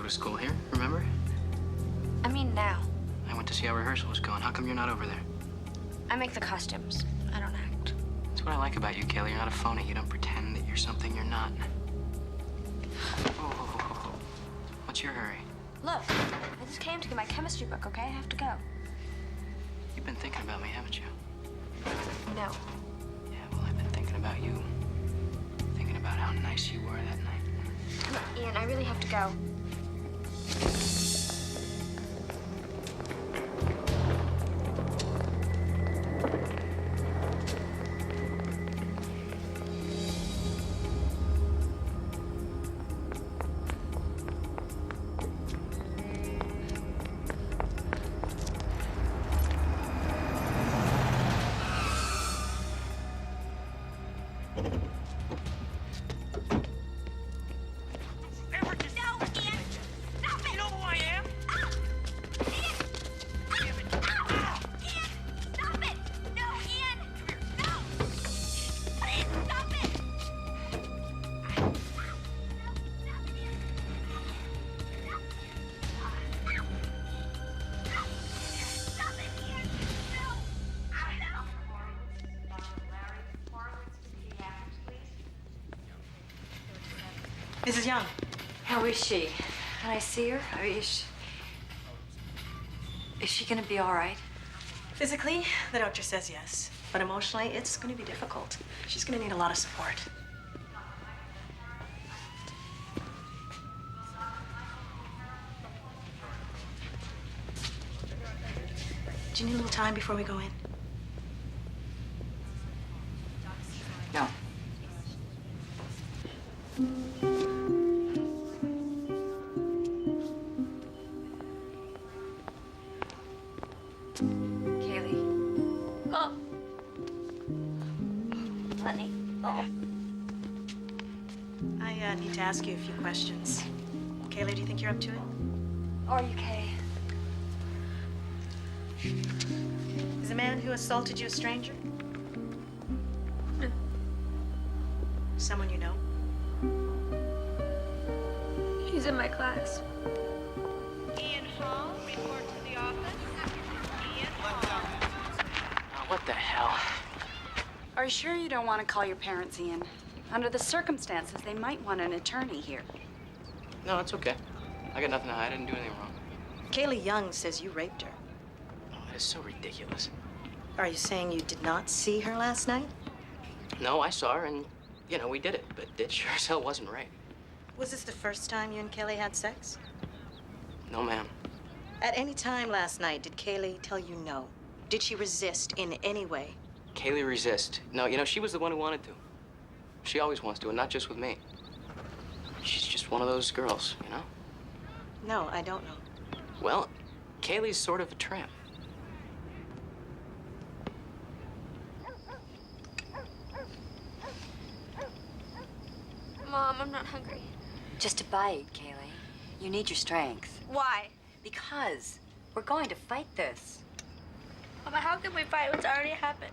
to school here, remember? I mean now. I went to see how rehearsal was going. How come you're not over there? I make the costumes. I don't act. That's what I like about you, Kaylee. You're not a phony. You don't pretend that you're something you're not. Oh. What's your hurry? Look, I just came to get my chemistry book, okay? I have to go. You've been thinking about me, haven't you? No. Yeah, well, I've been thinking about you. Thinking about how nice you were that night. Look, Ian, I really have to go. Mrs. Young. How is she? Can I see her? I mean, is she gonna be all right? Physically, the doctor says yes. But emotionally, it's going to be difficult. She's going to need a lot of support. Do you need a little time before we go in? No. I need to ask you a few questions. Kaylee, do you think you're up to it? Are you, Kay? Is the man who assaulted you a stranger? No. Someone you know? He's in my class. Ian Hall, report to the office. Ian Hall. Oh, what the hell? Are you sure you don't want to call your parents, Ian? Under the circumstances, they might want an attorney here. No, it's okay. I got nothing to hide. I didn't do anything wrong. Kaylee Young says you raped her. Oh, that is so ridiculous. Are you saying you did not see her last night? No, I saw her, and, we did it. But it sure as hell wasn't right. Was this the first time you and Kaylee had sex? No, ma'am. At any time last night, did Kaylee tell you no? Did she resist in any way? Kaylee resist. No, she was the one who wanted to. She always wants to, and not just with me. She's just one of those girls, No, I don't know. Well, Kaylee's sort of a tramp. Mom, I'm not hungry. Just a bite, Kaylee. You need your strength. Why? Because we're going to fight this. Mama, how can we fight what's already happened?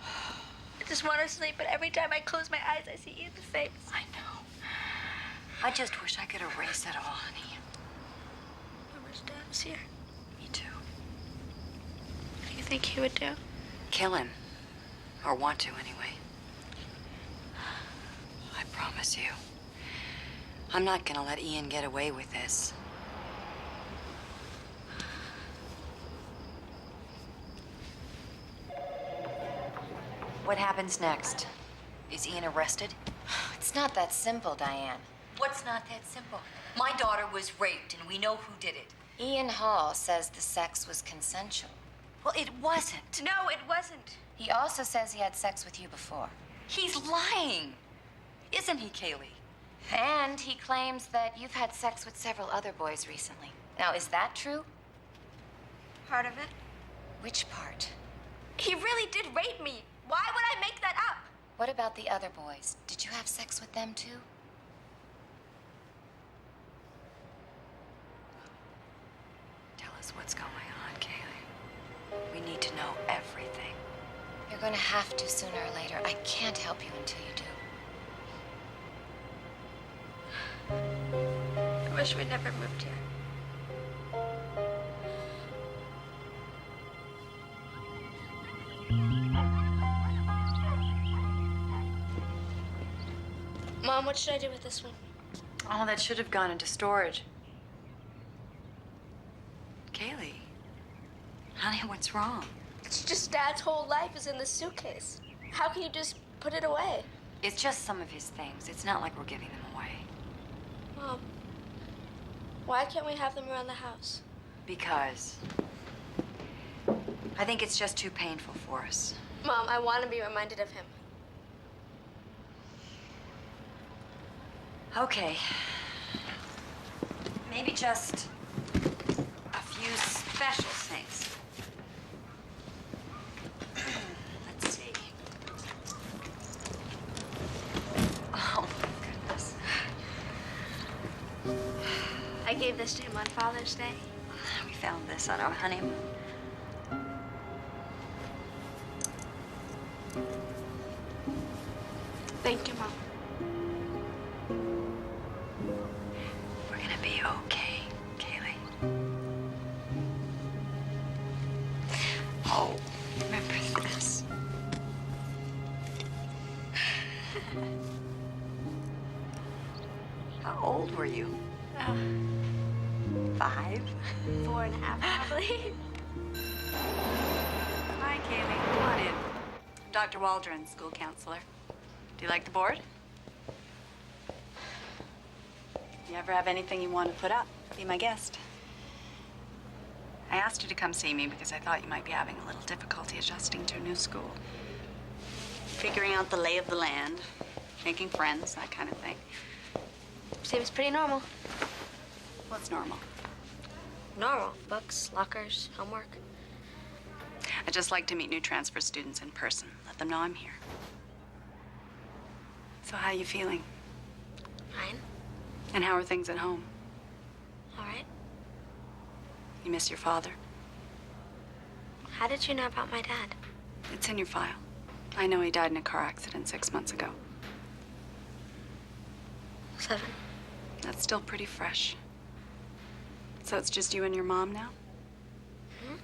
I just want to sleep, but every time I close my eyes, I see Ian's face. I know. I just wish I could erase it all, honey. I wish Dad was here. Me too. What do you think he would do? Kill him. Or want to, anyway. I promise you. I'm not gonna let Ian get away with this. What happens next? Is Ian arrested? It's not that simple, Diane. What's not that simple? My daughter was raped, and we know who did it. Ian Hall says the sex was consensual. Well, it wasn't. No, it wasn't. He also says he had sex with you before. He's lying. Isn't he, Kaylee? And he claims that you've had sex with several other boys recently. Now, is that true? Part of it. Which part? He really did rape me. Why would I make that up? What about the other boys? Did you have sex with them too? Tell us what's going on, Kaylee. We need to know everything. You're going to have to sooner or later. I can't help you until you do. I wish we'd never moved here. Mom, what should I do with this one? Oh, that should have gone into storage. Kaylee, honey, what's wrong? It's just Dad's whole life is in the suitcase. How can you just put it away? It's just some of his things. It's not like we're giving them away. Mom, why can't we have them around the house? Because I think it's just too painful for us. Mom, I want to be reminded of him. Okay. Maybe just a few special things. Let's see. Oh, my goodness. I gave this to him on Father's Day. We found this on our honeymoon. Thank you, Mom. We're gonna be okay, Kaylee. Oh, remember this. How old were you? 5? 4.5, probably. Hi, Kaylee. Come on in. I'm Dr. Waldron, school counselor. Do you like the board? You ever have anything you want to put up? Be my guest. I asked you to come see me because I thought you might be having a little difficulty adjusting to a new school. Figuring out the lay of the land, making friends, that kind of thing. Seems pretty normal. What's normal? Normal. Books, lockers, homework. I just like to meet new transfer students in person. Let them know I'm here. So how are you feeling? Fine. And how are things at home? All right. You miss your father? How did you know about my dad? It's in your file. I know he died in a car accident 6 months ago. 7. That's still pretty fresh. So it's just you and your mom now? Hmm?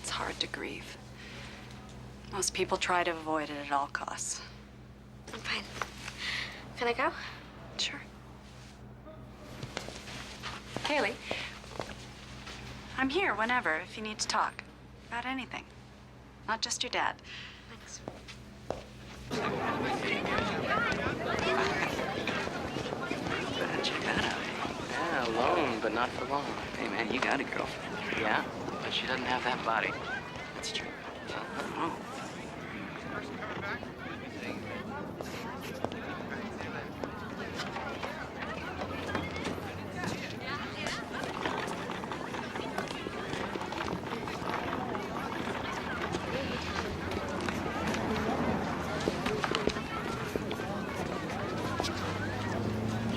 It's hard to grieve. Most people try to avoid it at all costs. I'm fine. Can I go? Sure. Kaylee, I'm here whenever if you need to talk about anything. Not just your dad. Thanks. Check that out. Yeah, alone, but not for long. Hey, man, you got a girlfriend. Yeah, but she doesn't have that body. That's true. Oh.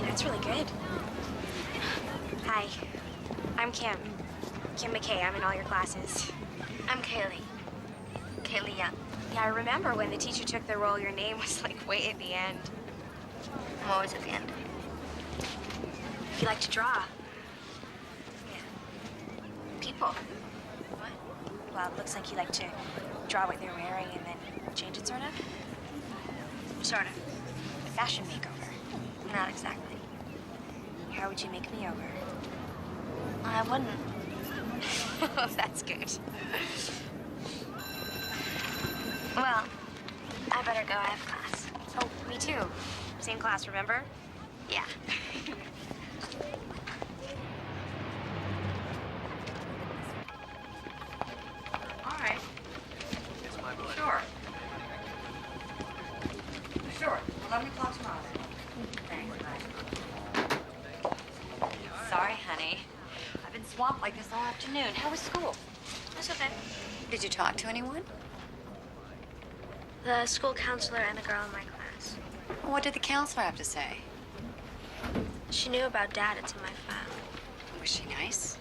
That's really good. Hi, I'm Kim. Kim McKay. I'm in all your classes. I'm Kaylee. Kaylee Young. Yeah, I remember when the teacher took the roll, your name was like way at the end. I'm always at the end. You like to draw? Yeah. People. What? Well, it looks like you like to draw what they're wearing and then change it, sort of? Sort of. A fashion makeover. Not exactly. How would you make me over? I wouldn't. That's good. Well, I better go. I have class. Oh, me too. Same class, remember? Yeah. All right. Sure. Sure. 11 o'clock tomorrow then. Thanks, bye. Sorry, honey. I've been swamped like this all afternoon. How was school? That's okay. Did you talk to anyone? The school counselor and a girl in my class. What did the counselor have to say? She knew about Dad. It's in my file. Was she nice?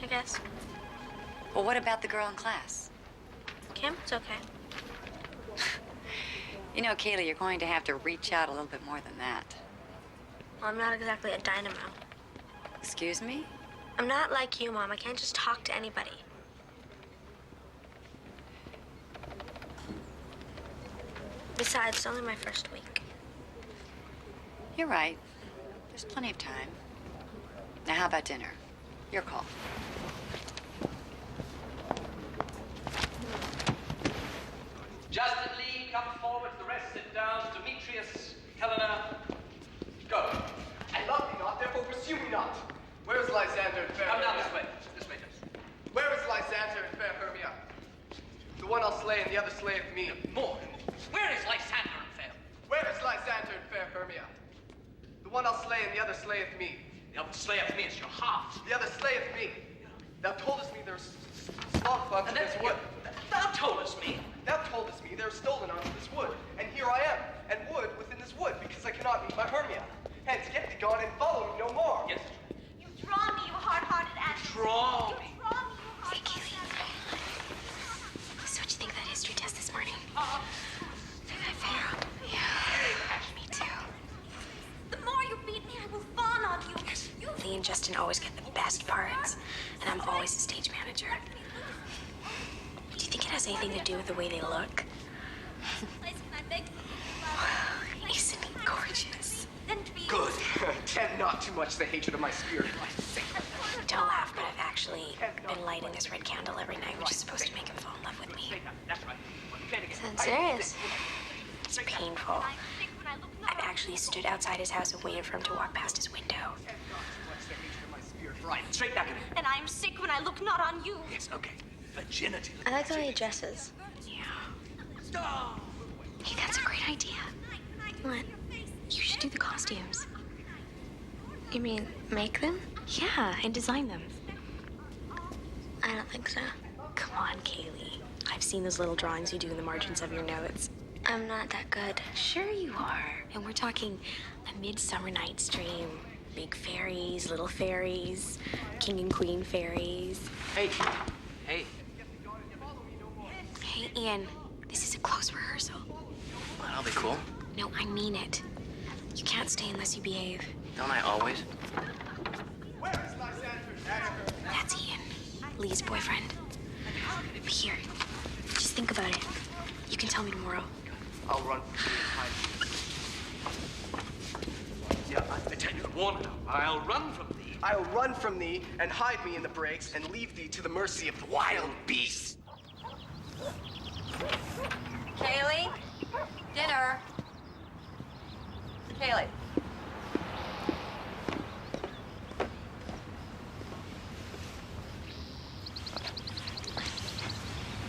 I guess. Well, what about the girl in class? Kim, it's okay. You know, Kaylee, you're going to have to reach out a little bit more than that. Well, I'm not exactly a dynamo. Excuse me? I'm not like you, Mom. I can't just talk to anybody. Besides, it's only my first week. You're right. There's plenty of time. Now, how about dinner? Your call. Justin Lee, come forward. The rest sit down. Demetrius, Helena, go. I love thee not, therefore pursue me not. Where is Lysander and fair Come down Hermia? this way. This way, Justin. Where is Lysander and fair Hermia? The one I'll slay and the other slayeth me. More. Where is Lysander and Fair? Where is Lysander and fair Hermia? The one I'll slay and the other slayeth me. The other slayeth me is your heart. The other slayeth me. Thou toldest me there's sloth unto And this then wood. thou toldest me. Thou toldest me there's stolen unto this wood. And here I am, and wood within this wood, because I cannot meet my Hermia. Hence, get thee gone and follow me no more. Yes. You draw me, you hard-hearted ass. Draw You me. draw me, you Hey, hard-hearted Kaylee. So what'd you think of that history test this morning? Did I fail? Yeah, me too. The more you beat me, I will fawn on you. Lee and Justin always get the best parts, and I'm always the stage manager. Do you think it has anything to do with the way they look? Isn't he gorgeous? Good. Tempt not too much the hatred of my spirit. Don't laugh, but I've actually been lighting this red candle every night, which is supposed to make him fall in love with me. That's right. Sounds serious. It's painful. I've actually stood outside his house and waited for him to walk past his window. Right. Straight back in it. And I am sick when I look not on you. Yes, okay. Virginity. I like the way he dresses. Yeah. Hey, that's a great idea. What? You should do the costumes. You mean make them? Yeah, and design them. I don't think so. Come on, Kaylee. I've seen those little drawings you do in the margins of your notes. I'm not that good. Sure you are. And we're talking A Midsummer Night's Dream. Big fairies, little fairies, king and queen fairies. Hey. Hey. Hey, Ian, this is a close rehearsal. Well, that'll be cool. No, I mean it. You can't stay unless you behave. Don't I always? Where is Lysander and fair Hermia? That's Ian, Lee's boyfriend. But here, just think about it. You can tell me tomorrow. I'll run from you and hide you. Yeah, I tell you, warn now. I'll run from thee. I'll run from thee and hide me in the breaks and leave thee to the mercy of the wild beasts. Kaylee? Dinner. Kaylee.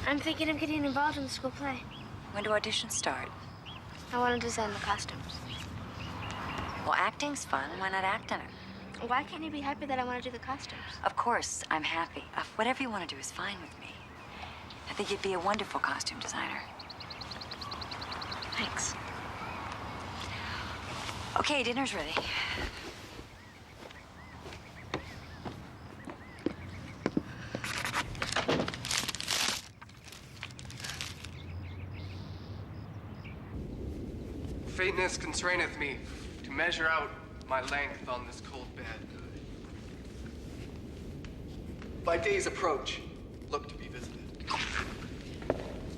I'm thinking of getting involved in the school play. When do auditions start? I want to design the costumes. Well, acting's fun. Why not act in it? Why can't you be happy that I want to do the costumes? Of course, I'm happy. Whatever you want to do is fine with me. I think you'd be a wonderful costume designer. Thanks. Okay, dinner's ready. Faintness constraineth me to measure out my length on this cold bed. My day's approach look to be visited.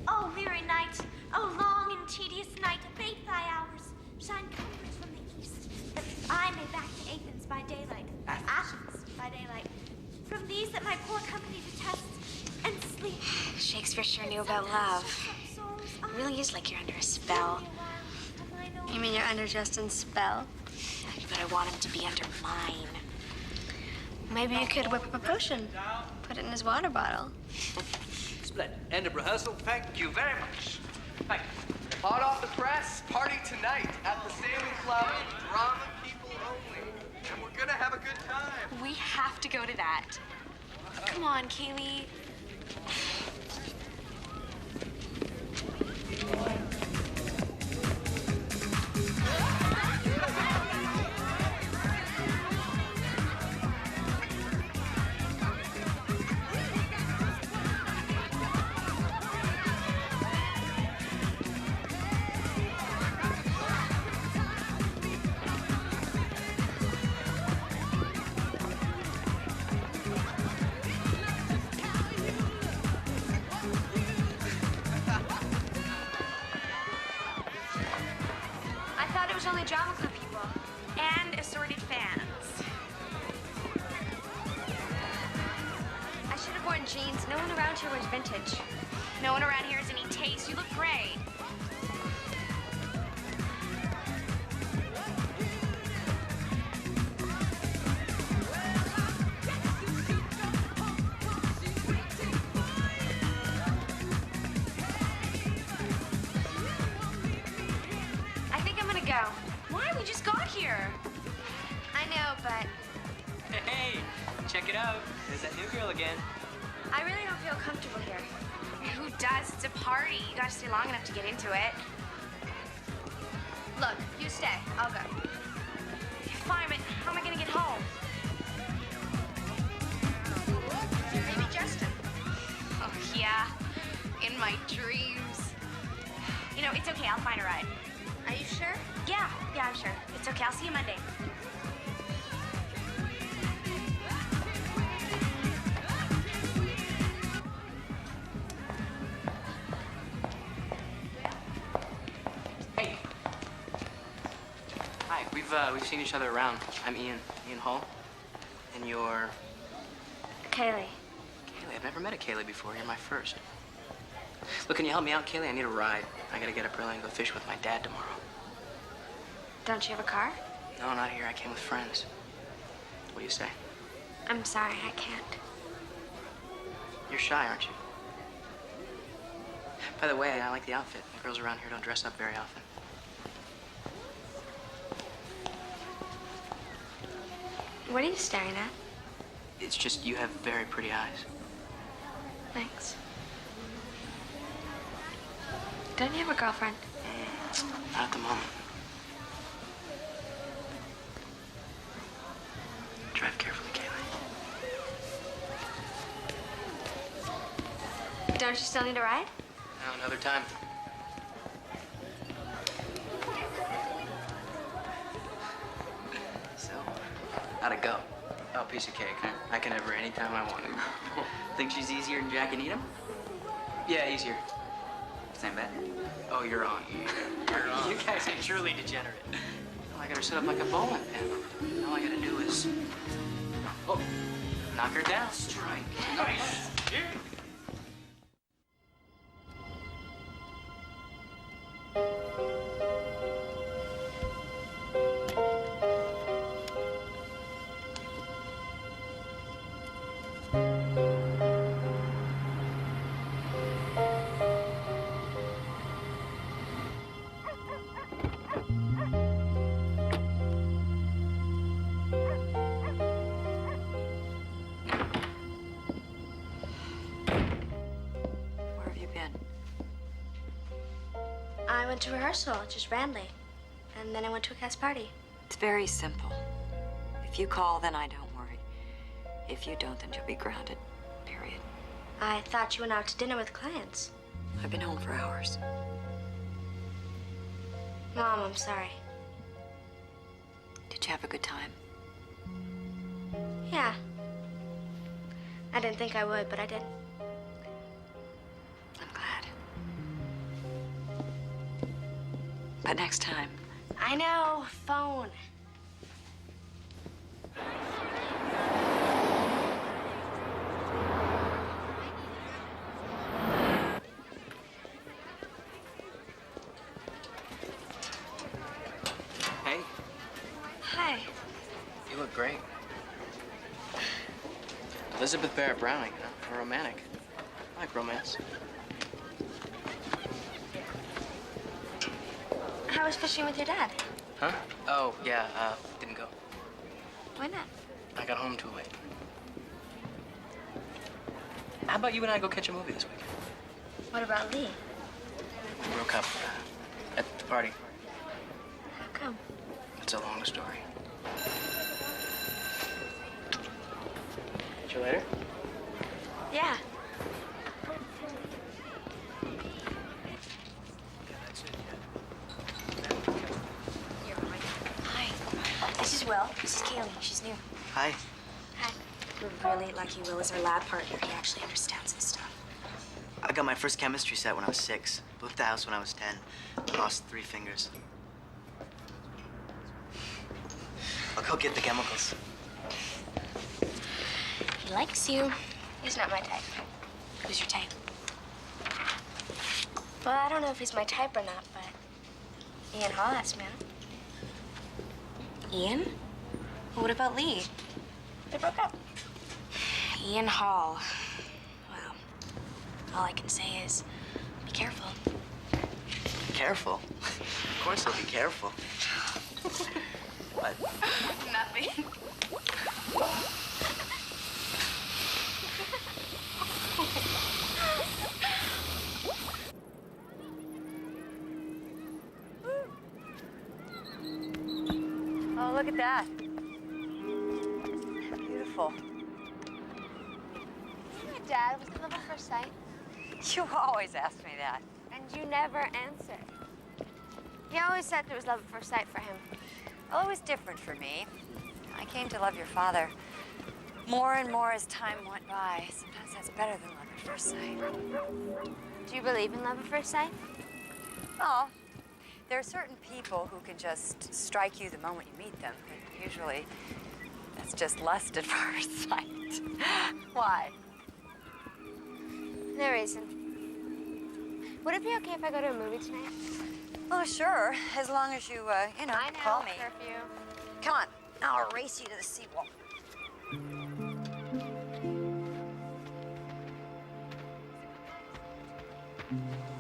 Oh, weary night, oh, long and tedious night, abate thy hours. Shine comforts from the east, that I may back to Athens by daylight, Athens by daylight. From these that my poor company detest, and sleep. Shakespeare sure knew about love. It really is like you're under a spell. You mean you're under Justin's spell? But I want him to be under mine. Maybe you could whip up a potion. Put it in his water bottle. Splendid. End of rehearsal. Thank you very much. Thank you. Hot off the press, party tonight at the Sailing Club. Drama people only. And we're gonna have a good time. We have to go to that. Come on, Kaylee. Lonely Drama Club people. And assorted fans. I should have worn jeans. No one around here wears vintage. No one around here has any taste. You look great. I think I'm gonna go. Why? We just got here. I know, but Hey, check it out. There's that new girl again. I really don't feel comfortable here. Who does? It's a party. You gotta stay long enough to get into it. Look, you stay. I'll go. Fine, but how am I gonna get home? Maybe Justin. Oh, yeah. In my dreams. You know, it's okay. I'll find a ride. Are you sure? Yeah, I'm sure. It's okay. I'll see you Monday. Hey. Hi, we've seen each other around. I'm Ian Hall. And you're... Kaylee. Kaylee, I've never met a Kaylee before. You're my first. Look, can you help me out, Kaylee? I need a ride. I gotta get up early and go fish with my dad tomorrow. Don't you have a car? No, not here. I came with friends. What do you say? I'm sorry, I can't. You're shy, aren't you? By the way, I like the outfit. The girls around here don't dress up very often. What are you staring at? It's just you have very pretty eyes. Thanks. Don't you have a girlfriend? Not at the moment. Drive carefully, Kaylee. Don't you still need a ride? No, another time. So, how'd it go? Oh, piece of cake, huh? I can have her anytime I want. Think she's easier than Jack and Edom? Yeah, easier. Same bed? Oh, you're on. You're on. You guys are truly degenerate. Well, I got her set up like a bowling pin. All I gotta do is... Oh, knock her down. Strike. Nice. Yeah. I went to rehearsal, just randomly. And then I went to a cast party. It's very simple. If you call, then I don't worry. If you don't, then you'll be grounded. Period. I thought you went out to dinner with clients. I've been home for hours. Mom, I'm sorry. Did you have a good time? Yeah. I didn't think I would, but I did. I'm glad. But next time. I know. Phone. Hey, Hi. you look great. Elizabeth Barrett Browning, you know, a romantic. I like romance. How was fishing with your dad? Huh? Oh, yeah, didn't go. Why not? I got home too late. How about you and I go catch a movie this weekend? What about Lee? We broke up at the party. How come? It's a long story. Catch you later? Yeah. Hi. This is Will. This is Kaylee. She's new. Hi. Hi. We're really lucky Will is our lab partner. He actually understands this stuff. I got my first chemistry set when I was 6. Moved the house when I was 10. Lost 3 fingers. I'll go get the chemicals. He likes you. He's not my type. Who's your type? Well, I don't know if he's my type or not, but Ian Hall asked me out. Ian? Well, what about Lee? They broke up. Ian Hall. Well, all I can say is be careful. Careful? Of course I'll be careful. What? Nothing. Oh, look at that. Beautiful. My dad was in love at first sight, You always ask me that. and you never answered. He always said it was love at first sight for him. Well, it was different for me. I came to love your father more and more as time went by. Sometimes that's better than love at first sight. Do you believe in love at first sight? Well, there are certain people who can just strike you the moment you meet them, but usually that's just lust at first sight. Why? No reason. Would it be okay if I go to a movie tonight? Oh, sure, as long as you, I know, call me. curfew. Come on, I'll race you to the seawall.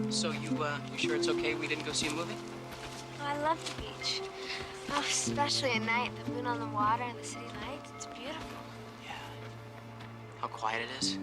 So you sure it's okay we didn't go see a movie? Oh, I love the beach. Oh, especially at night. The moon on the water and the city lights. It's beautiful. Yeah. How quiet it is.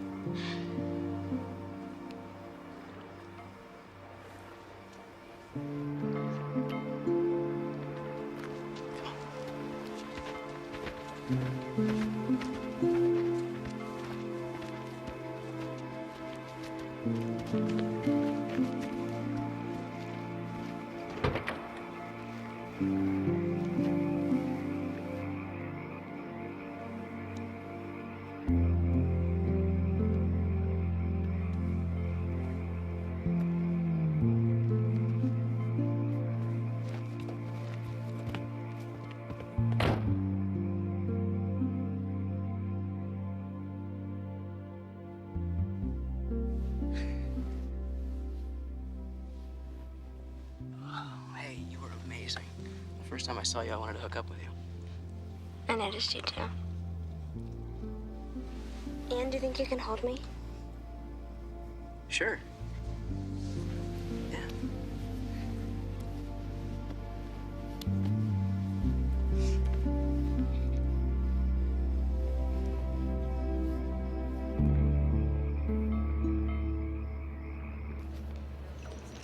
Hey, you were amazing. The first time I saw you, I wanted to hook up with you. I noticed you too. Ian, do you think you can hold me? Sure. Yeah.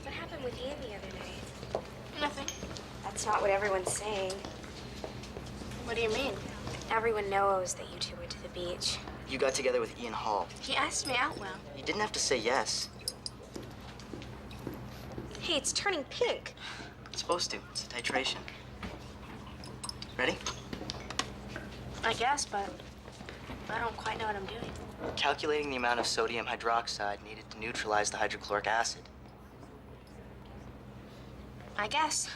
What happened with Ian the other night? Nothing. That's not what everyone's saying. What do you mean? Everyone knows that you two went to the beach. You got together with Ian Hall. He asked me out, Will. You didn't have to say yes. Hey, it's turning pink. It's supposed to. It's a titration. Ready? I guess, but I don't quite know what I'm doing. Calculating the amount of sodium hydroxide needed to neutralize the hydrochloric acid. I guess.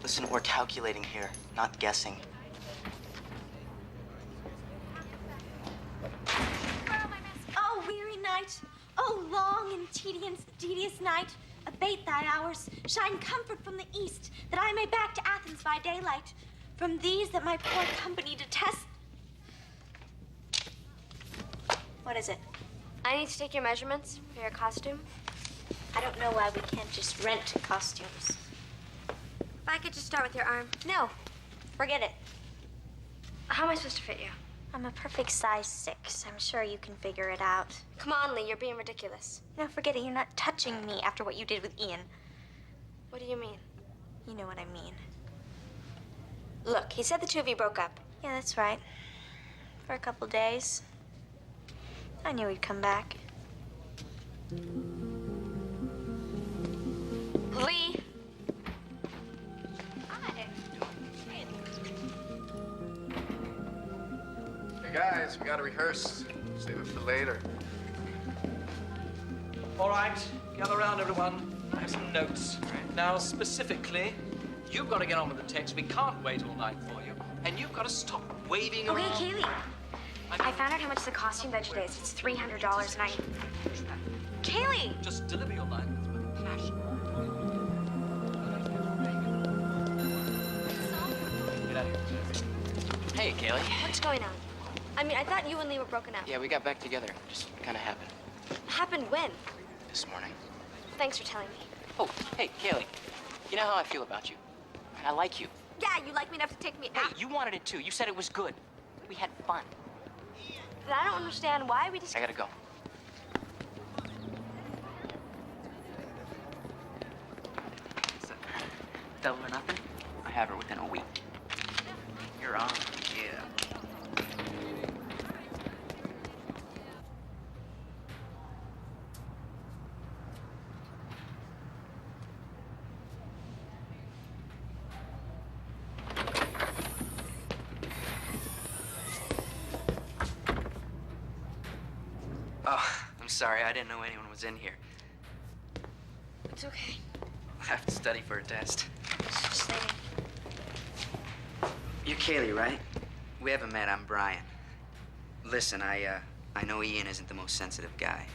Listen, we're calculating here, not guessing. Oh, weary night. Oh, long and tedious night. Abate thy hours. Shine comfort from the east, that I may back to Athens by daylight. From these that my poor company detest. What is it? I need to take your measurements for your costume. I don't know why we can't just rent costumes. If I could just start with your arm. No, forget it. How am I supposed to fit you? I'm a perfect size 6. I'm sure you can figure it out. Come on, Lee, you're being ridiculous. No, forget it. You're not touching me after what you did with Ian. What do you mean? You know what I mean. Look, he said the two of you broke up. Yeah, that's right. For a couple days. I knew he'd come back. Lee! Hi. Hey guys, we gotta rehearse. Save it for later. All right, gather around, everyone. I have some notes. Now, specifically, You've got to get on with the text. We can't wait all night for you. And you've got to stop waving Okay, around. Kaylee. I found out how much the costume budget is. It's $300 a night. Kaylee! Just deliver your line with passion. Get out of here. Hey, Kaylee. What's going on? I mean, I thought you and Lee were broken up. Yeah, we got back together. Just kind of happened Happened when? this morning. Thanks for telling me. Oh, hey, Kaylee. You know how I feel about you. I like you. Yeah, you like me enough to take me Hey, out. you wanted it too. You said it was good. We had fun. But I don't understand why we just... I gotta go. So, double or nothing? I have her within a week. You're on. Yeah. Oh, I'm sorry. I didn't know anyone was in here. It's okay. I have to study for a test. Just leaving. You're Kaylee, right? We haven't met. I'm Brian. Listen, I know Ian isn't the most sensitive guy.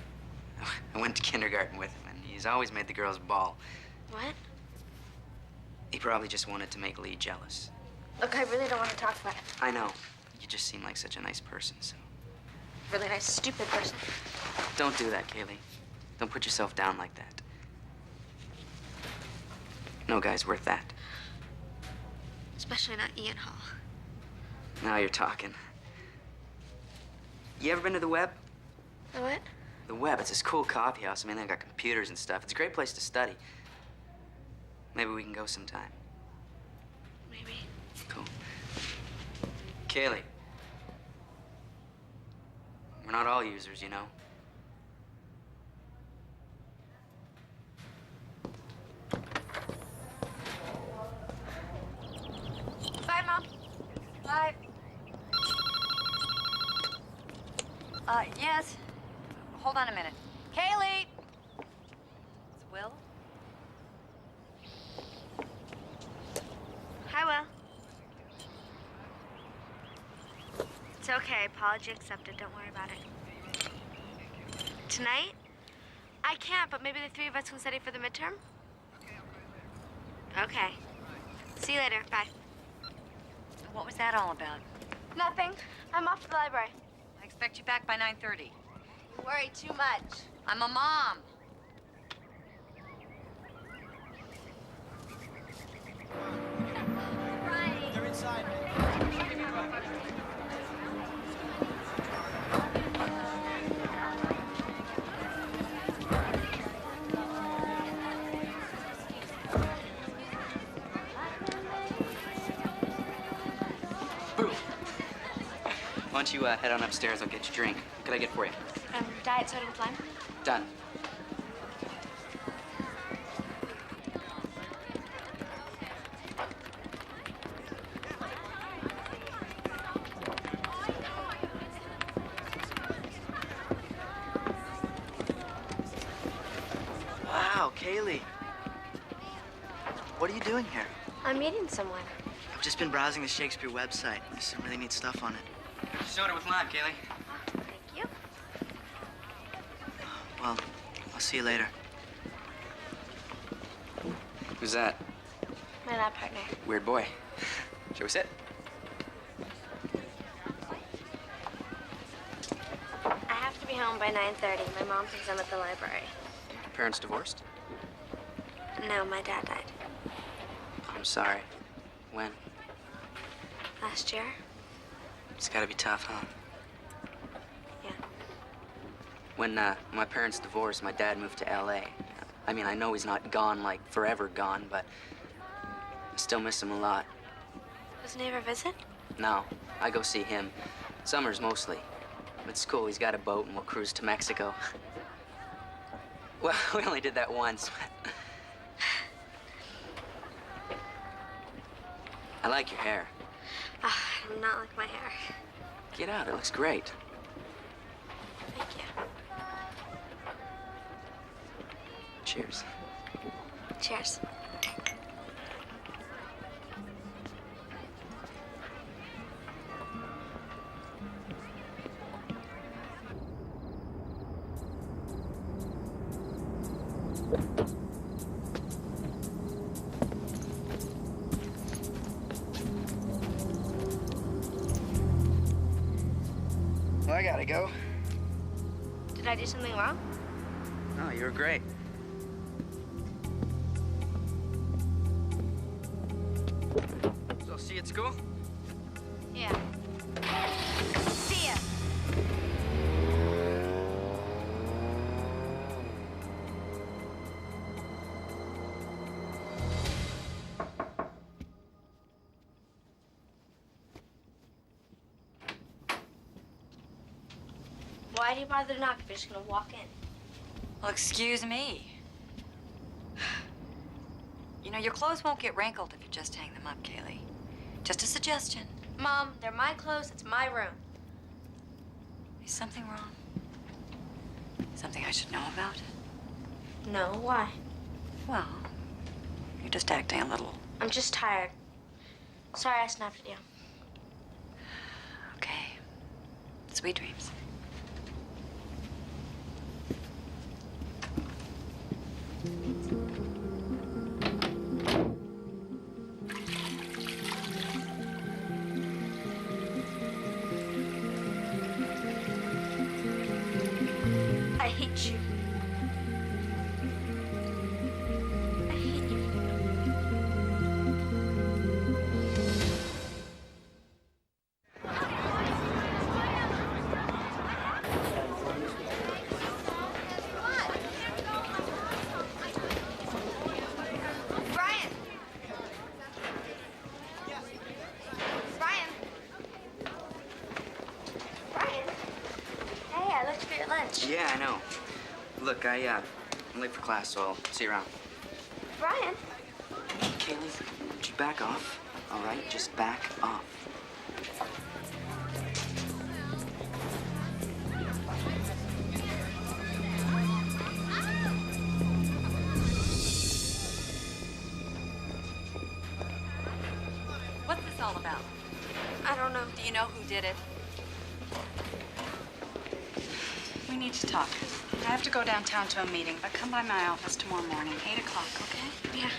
I went to kindergarten with him, and he's always made the girls bawl. What? He probably just wanted to make Lee jealous. Look, I really don't want to talk about it. I know. You just seem like such a nice person, so... Really nice, stupid person. Don't do that, Kaylee. Don't put yourself down like that. No guy's worth that. Especially not Ian Hall. Now you're talking. You ever been to the Web? The what? The Web, it's this cool coffee house. I mean, they got computers and stuff. It's a great place to study. Maybe we can go sometime. Maybe. Cool. Kaylee. We're not all users, you know. Bye, Mom. Bye. Yes. Hold on a minute. Kaylee! It's Will? Hi, Will. It's okay. Apology accepted. Don't worry about it. Tonight? I can't, but maybe the three of us can study for the midterm? Okay. See you later. Bye. What was that all about? Nothing. I'm off to the library. I expect you back by 9:30. You worry too much. I'm a mom. They're inside. Boom. Why don't you head on upstairs? I'll get you a drink. What can I get for you? Diet soda with lime. Done. Wow, Kaylee. What are you doing here? I'm meeting someone. I've just been browsing the Shakespeare website. There's some really neat stuff on it. Soda with lime, Kaylee. Thank you. Well, I'll see you later. Who's that? My lab partner. Weird boy. Shall we sit? I have to be home by 9:30. My mom thinks I'm at the library. Your parents divorced? No, my dad died. I'm sorry. When? Last year? It's gotta be tough, huh? Yeah. When my parents divorced, my dad moved to L.A. I mean, I know he's not gone, like, forever gone, but I still miss him a lot. Doesn't he ever visit? No, I go see him. Summers, mostly. It's cool, he's got a boat, and we'll cruise to Mexico. Well, we only did that once. I like your hair. Ah, I do not like my hair. Get out, it looks great. Thank you. Cheers. Cheers. I gotta go. Did I do something wrong? No, you were great. So, see you at school? Yeah. See ya. Why do you bother to knock if you're just gonna walk in? Well, excuse me. You know, your clothes won't get wrinkled if you just hang them up, Kaylee. Just a suggestion. Mom, they're my clothes. It's my room. Is something wrong? Something I should know about? No, why? Well, you're just acting a little... I'm just tired. Sorry I snapped at you. Okay. Sweet dreams. I hate you. I hate you. Brian! Brian! Brian! Hey, I looked for your lunch. Yeah, I know. Look, I'm late for class, so I'll see you around. Brian! Kaylee, would you back off? All right, just back off. What's this all about? I don't know. Do you know who did it? We need to talk. I have to go downtown to a meeting, but come by my office tomorrow morning, 8 o'clock, okay? Yeah.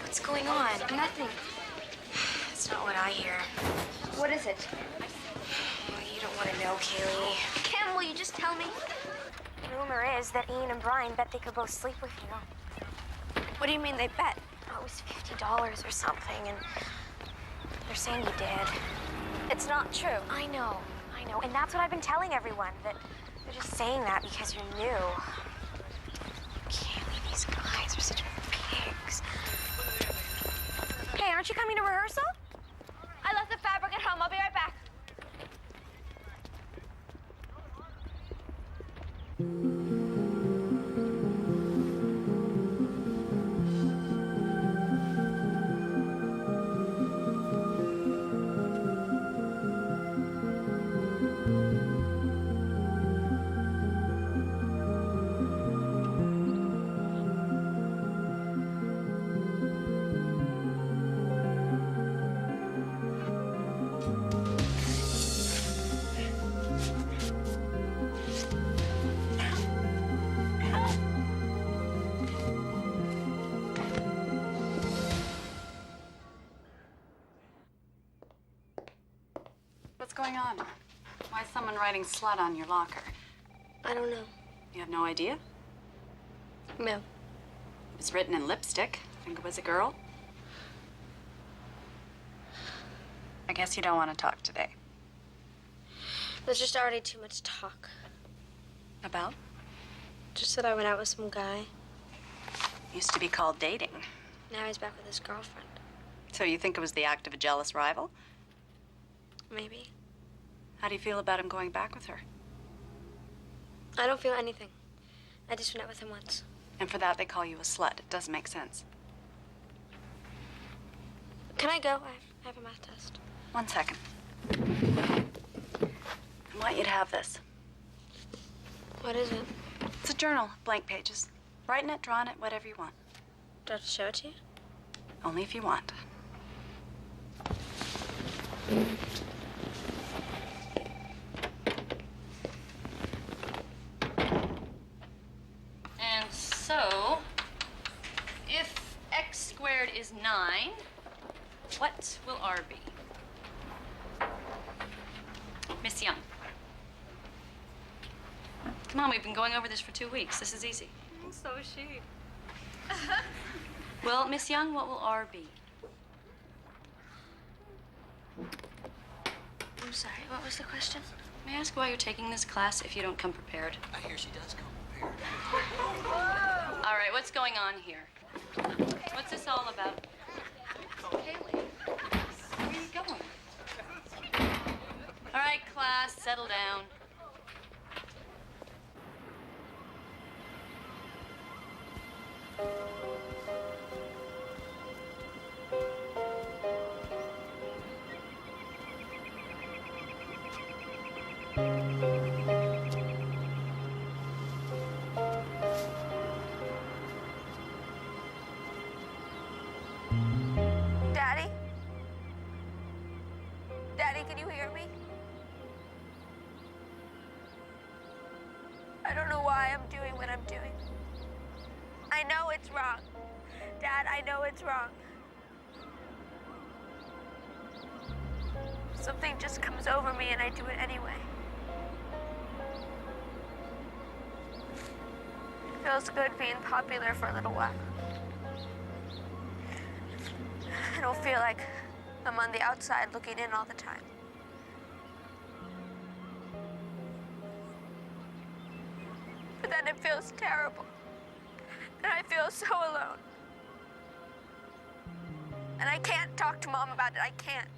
What's going on? Nothing. It's not what I hear. What is it? Well, you don't want to know, Kaylee. Kim, will you just tell me? Rumor is that Ian and Brian bet they could both sleep with you. What do you mean they bet? Oh, it was $50 or something, and they're saying you did. It's not true. I know. And that's what I've been telling everyone, that they're just saying that because you're new. Kaylee, these guys are such pigs. Hey, aren't you coming to rehearsal? I left the fabric at home. I'll be right back. What's going on? Why is someone writing slut on your locker? I don't know. You have no idea? No. It was written in lipstick. Think it was a girl? I guess you don't want to talk today. There's just already too much talk. About? Just that I went out with some guy. Used to be called dating. Now he's back with his girlfriend. So you think it was the act of a jealous rival? Maybe. How do you feel about him going back with her? I don't feel anything. I just went out with him once. And for that, they call you a slut. It doesn't make sense. Can I go? I have a math test. 1 second. I want you to have this. What is it? It's a journal, blank pages. Writing it, drawing it, whatever you want. Do I have to show it to you? Only if you want. And so, if x squared is 9, what will r be? Miss Young. Come on, we've been going over this for 2 weeks. This is easy. So is she. Well, Miss Young, what will R be? I'm sorry, what was the question? May I ask why you're taking this class if you don't come prepared? I hear she does come prepared. All right, what's going on here? What's this all about? Haley, where are you going? All right, class, settle down. Daddy? Daddy, can you hear me? I don't know why I'm doing what I'm doing. I know it's wrong. Dad, I know it's wrong. Something just comes over me and I do it anyway. It feels good being popular for a little while. I don't feel like I'm on the outside looking in all the time. But then it feels terrible. And I feel so alone. And I can't talk to Mom about it. I can't.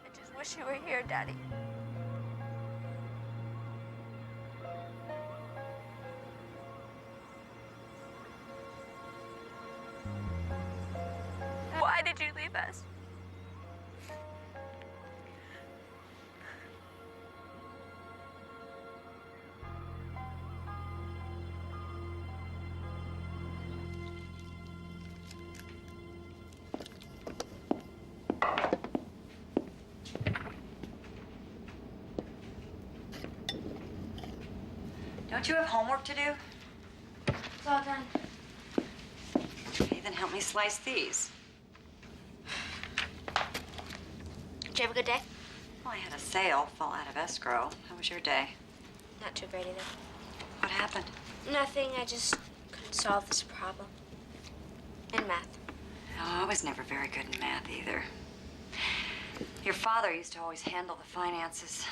I just wish you were here, Daddy. Why did you leave us? Don't you have homework to do? It's all done. Okay, then help me slice these. Did you have a good day? Well, I had a sale fall out of escrow. How was your day? Not too great either. What happened? Nothing, I just couldn't solve this problem. In math. Oh, I was never very good in math either. Your father used to always handle the finances.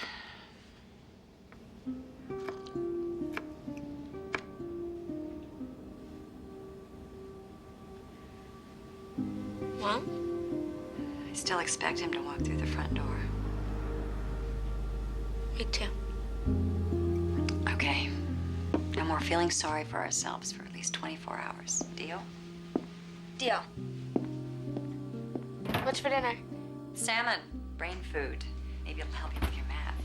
Well? I still expect him to walk through the front door. Me too. Okay. No more feeling sorry for ourselves for at least 24 hours. Deal? Deal. What's for dinner? Salmon. Brain food. Maybe it'll help you with your math.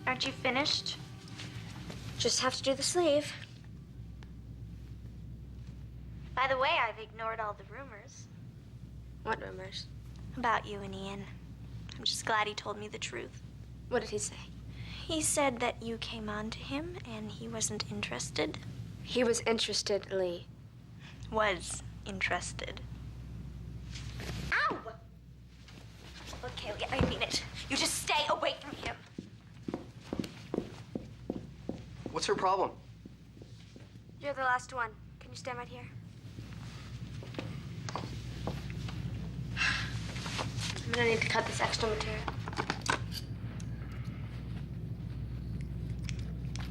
Aren't you finished? Just have to do the sleeve. By the way, I've ignored all the rumors. What rumors? About you and Ian. I'm just glad he told me the truth. What did he say? He said that you came on to him and he wasn't interested. He was interested, Lee. Was interested. Ow! Look, Kaylee, I mean it. You just stay away from him. What's her problem? You're the last one. Can you stand right here? I'm gonna need to cut this extra material.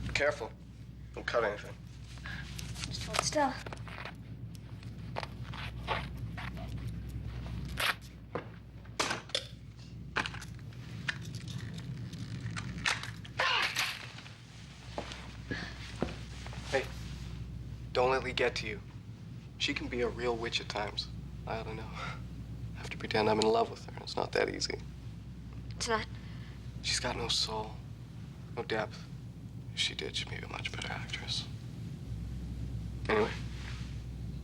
Be careful. Don't cut anything. Just hold still. Hey, don't let Lee get to you. She can be a real witch at times. I ought to know. I have to pretend I'm in love with her. It's not that easy. It's not. She's got no soul, no depth. If she did, she'd be a much better actress. Anyway,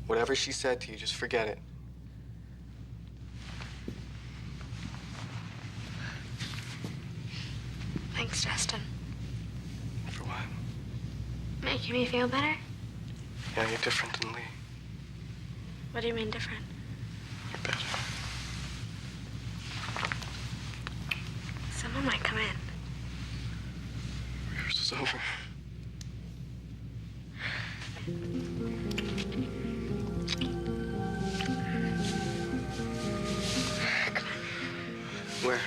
whatever she said to you, just forget it. Thanks, Justin. For what? Make me feel better? Yeah, you're different than Lee. What do you mean different? You're better. Someone might come in. Rehearsal's over. Come on. Where?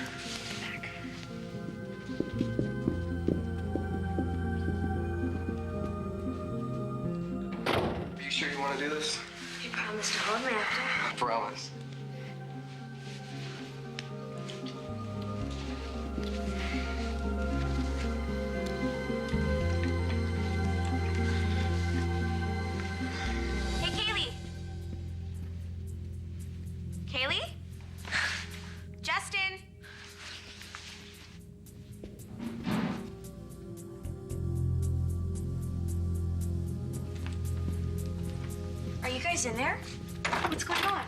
Are you sure you want to do this? You promised to hold me after. I promise. Hey, Kaylee. Kaylee? Justin? Are you guys in there? What's going on?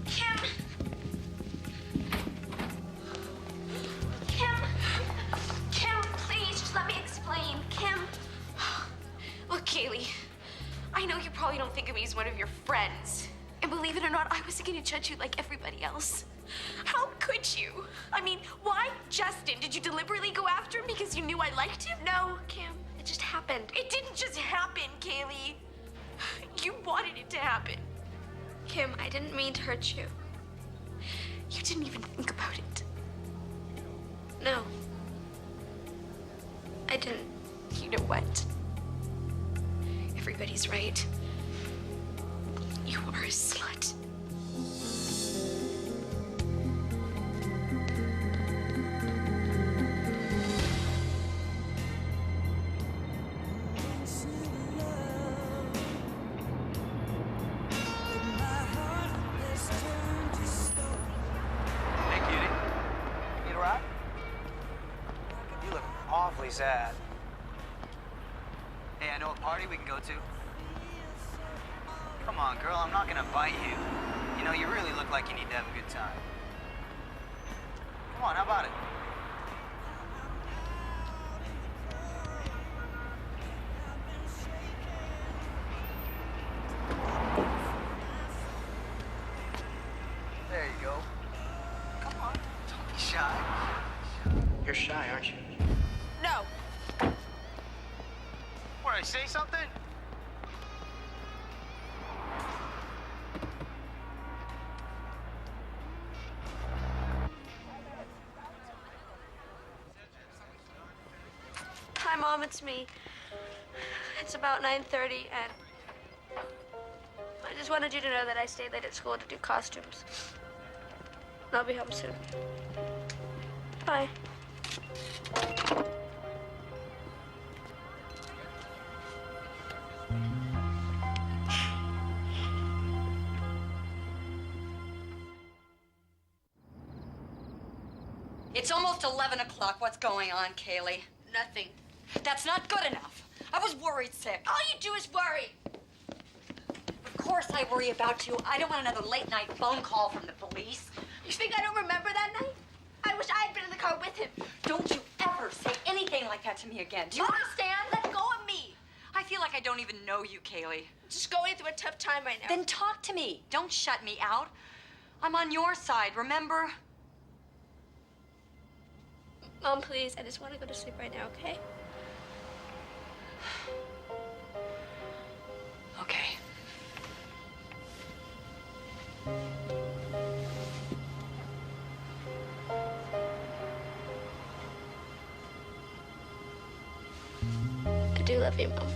Kim? Kim? Kim, please, just let me explain. Kim? Look, Kaylee, I know you probably don't think of me as one of your friends. And believe it or not, I wasn't gonna judge you like everybody else. How could you? I mean, why Justin? Did you deliberately go after him because you knew I liked him? No, Kim, it just happened. It didn't just happen, Kaylee. You wanted it to happen. Kim, I didn't mean to hurt you. You didn't even think about it. No. I didn't. You know what? Everybody's right. You are a slut. Hey, cutie. Need a ride? You look awfully sad. Hey, I know a party we can go to. Come on, girl, I'm not gonna bite you. You know, you really look like you need to have a good time. Come on, how about it? There you go. Come on, don't be shy. You're shy, aren't you? No. What, I say something? Hi, Mom, it's me. It's about 9:30, and I just wanted you to know that I stayed late at school to do costumes. And I'll be home soon. Bye. It's almost 11 o'clock. What's going on, Kaylee? Nothing. That's not good enough. I was worried sick. All you do is worry. Of course I worry about you. I don't want another late-night phone call from the police. You think I don't remember that night? I wish I had been in the car with him. Don't you ever say anything like that to me again. Do you understand? Let go of me. I feel like I don't even know you, Kaylee. Just going through a tough time right now. Then talk to me. Don't shut me out. I'm on your side, remember? Mom, please, I just want to go to sleep right now, okay? Okay. I do love you, Mom.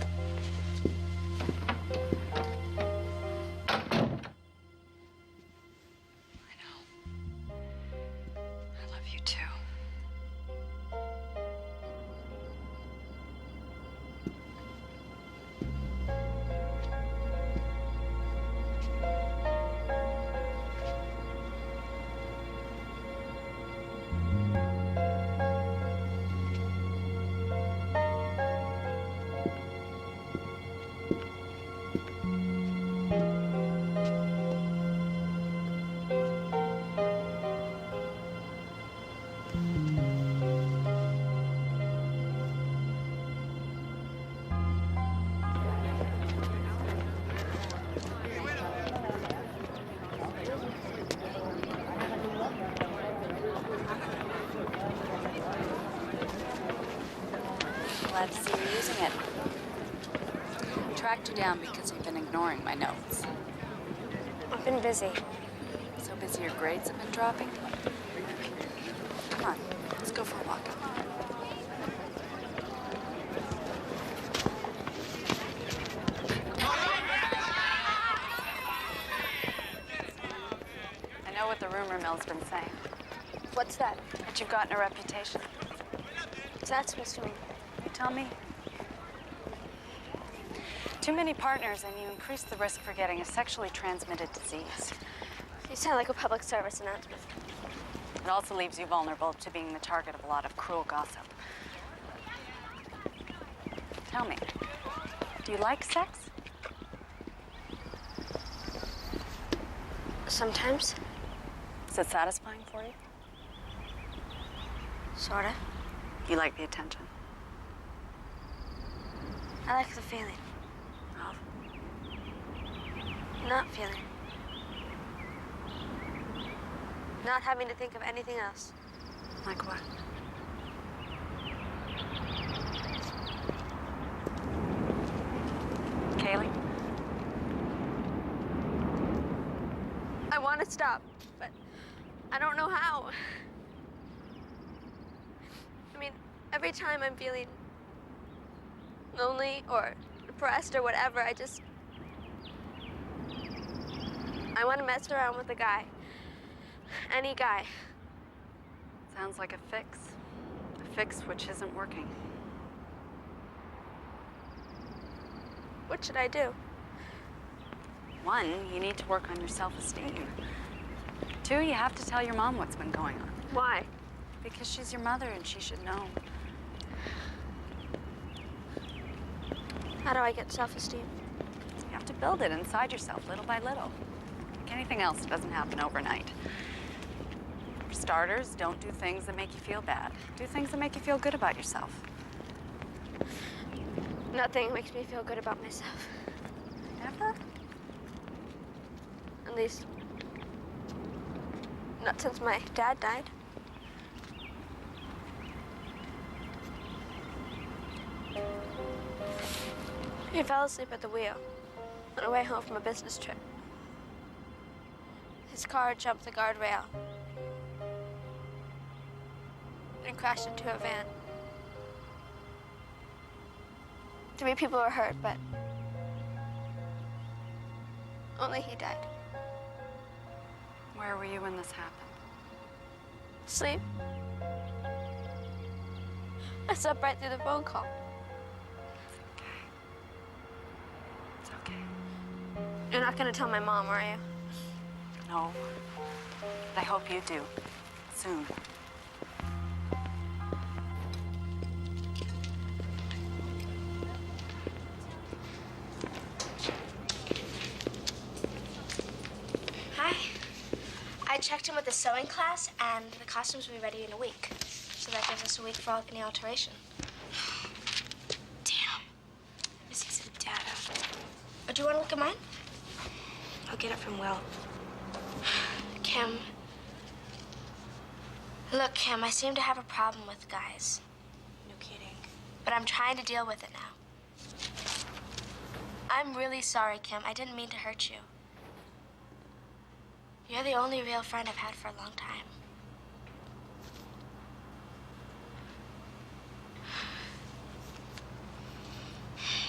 I know. I love you too. you down because you've been ignoring my notes. I've been busy. So busy your grades have been dropping? Come on, let's go for a walk. I know what the rumor mill's been saying. What's that? That you've gotten a reputation. What's that supposed to mean? You tell me. Too many partners and you increase the risk for getting a sexually transmitted disease. You sound like a public service announcement. It also leaves you vulnerable to being the target of a lot of cruel gossip. Tell me, do you like sex? Sometimes. Is it satisfying for you? Sorta. You like the attention? I like the feeling. Of? Not feeling. Not having to think of anything else. Like what? Kaylee? I want to stop, but I don't know how. I mean, every time I'm feeling lonely or depressed or whatever, I want to mess around with a guy. Any guy. Sounds like a fix. A fix which isn't working. What should I do? 1, you need to work on your self-esteem. 2, you have to tell your mom what's been going on. Why? Because she's your mother and she should know. How do I get self-esteem? You have to build it inside yourself little by little. Like anything else, it doesn't happen overnight. For starters, don't do things that make you feel bad. Do things that make you feel good about yourself. Nothing makes me feel good about myself. Never? At least, not since my dad died. He fell asleep at the wheel on the way home from a business trip. His car jumped the guardrail and crashed into a van. 3 people were hurt, but only he died. Where were you when this happened? Sleep. I slept right through the phone call. It's okay. You're not gonna tell my mom, are you? No. But I hope you do. Soon. Hi. I checked in with the sewing class, and the costumes will be ready in a week. So that gives us a week for any alteration. Damn. Missing some data. Oh, do you want to look at mine? I'll get it from Will. Kim. Look, Kim, I seem to have a problem with guys. No kidding. But I'm trying to deal with it now. I'm really sorry, Kim. I didn't mean to hurt you. You're the only real friend I've had for a long time.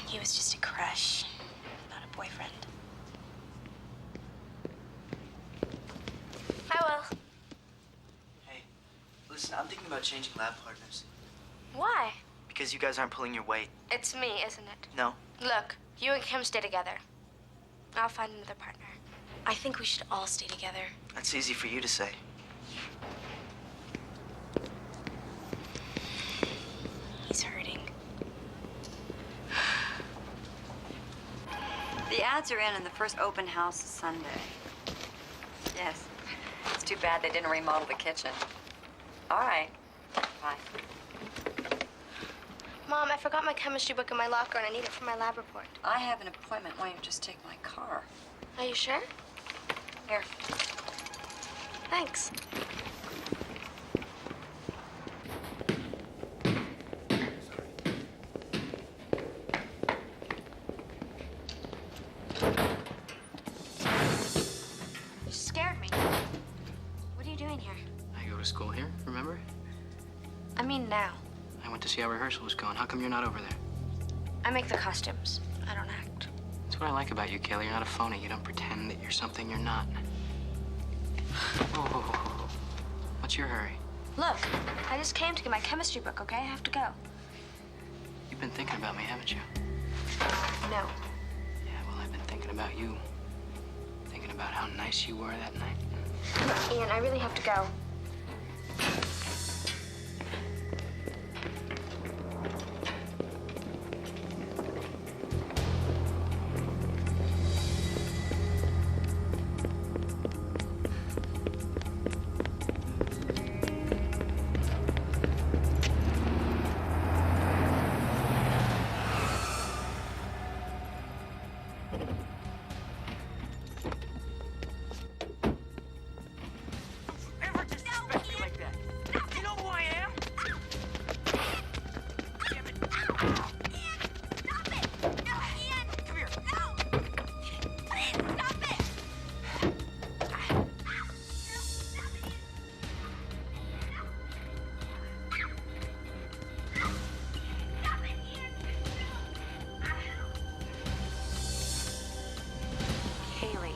He was just a crush, not a boyfriend. Hi, Will. Hey, listen, I'm thinking about changing lab partners. Why? Because you guys aren't pulling your weight. It's me, isn't it? No. Look, you and Kim stay together. I'll find another partner. I think we should all stay together. That's easy for you to say. He's hurting. The ads are in and the first open house is Sunday. Yes. It's too bad they didn't remodel the kitchen. All right. Bye. Mom, I forgot my chemistry book in my locker and I need it for my lab report. I have an appointment. Why don't you just take my car? Are you sure? Here. Thanks. school here, remember? I mean now. I went to see how rehearsal was going. How come you're not over there? I make the costumes. I don't act. That's what I like about you, Kayla. You're not a phony. You don't pretend that you're something you're not. Oh, what's your hurry? Look, I just came to get my chemistry book, okay? I have to go. You've been thinking about me, haven't you? No. Yeah, well, I've been thinking about you. Thinking about how nice you were that night. Look, Ian, I really have to go.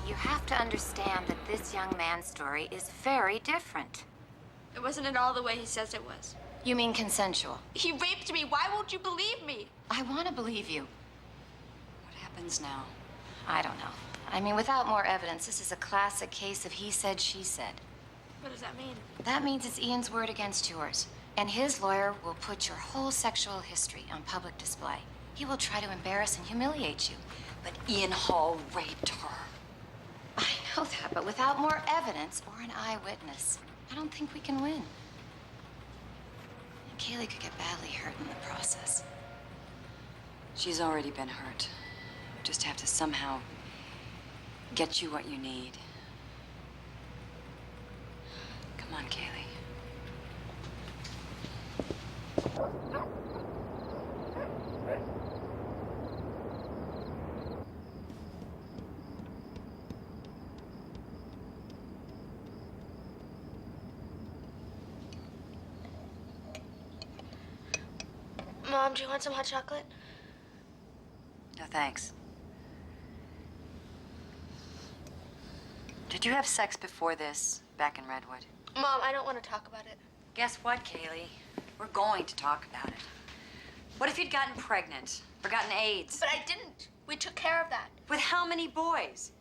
You have to understand that this young man's story is very different. It wasn't at all the way he says it was. You mean consensual? He raped me. Why won't you believe me? I want to believe you. What happens now? I don't know. I mean, without more evidence, this is a classic case of he said, she said. What does that mean? That means it's Ian's word against yours. And his lawyer will put your whole sexual history on public display. He will try to embarrass and humiliate you. But Ian Hall raped her. I know that, but without more evidence or an eyewitness, I don't think we can win. And Kaylee could get badly hurt in the process. She's already been hurt. You just have to somehow get you what you need. Come on, Kaylee. Mom, do you want some hot chocolate? No, thanks. Did you have sex before this, back in Redwood? Mom, I don't want to talk about it. Guess what, Kaylee? We're going to talk about it. What if you'd gotten pregnant or gotten AIDS? But I didn't. We took care of that. With how many boys?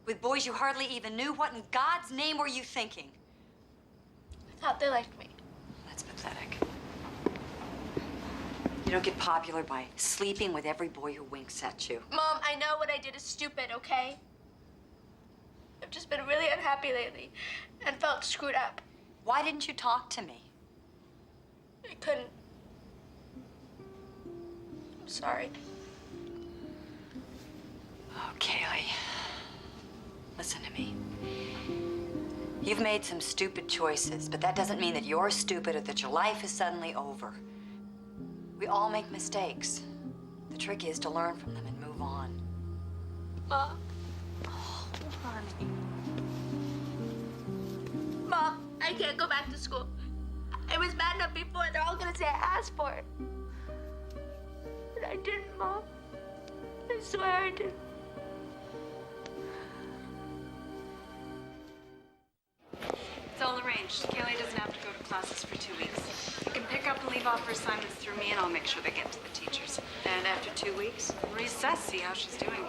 With boys you hardly even knew? What in God's name were you thinking? I thought they liked me. That's pathetic. You don't get popular by sleeping with every boy who winks at you. Mom, I know what I did is stupid, okay? I've just been really unhappy lately and felt screwed up. Why didn't you talk to me? I couldn't. I'm sorry. Oh, Kaylee. Listen to me. You've made some stupid choices, but that doesn't mean that you're stupid or that your life is suddenly over. We all make mistakes. The trick is to learn from them and move on. Mom. Oh, honey. Mom, I can't go back to school. I was bad enough before. They're all gonna say I asked for it. But I didn't, Mom. I swear I didn't. It's all arranged. Kaylee doesn't have to go to classes for 2 weeks. You can pick up and leave off her assignments through me, and I'll make sure they get to the teachers. And after 2 weeks, reassess, see how she's doing.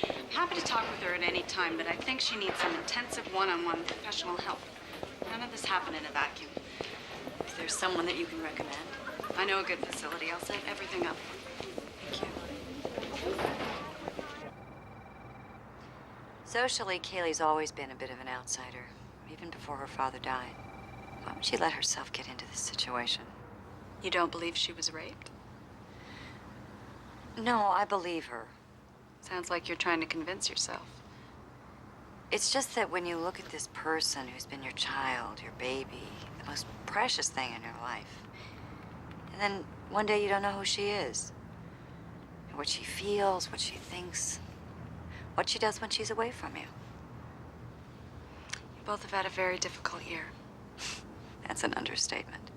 I'm happy to talk with her at any time, but I think she needs some intensive one-on-one professional help. None of this happened in a vacuum. If there's someone that you can recommend, I know a good facility. I'll set everything up. Thank you. Socially, Kaylee's always been a bit of an outsider, even before her father died. Why would she let herself get into this situation? You don't believe she was raped? No, I believe her. Sounds like you're trying to convince yourself. It's just that when you look at this person who's been your child, your baby, the most precious thing in your life, and then one day you don't know who she is, what she feels, what she thinks, what she does when she's away from you. You both have had a very difficult year. That's an understatement.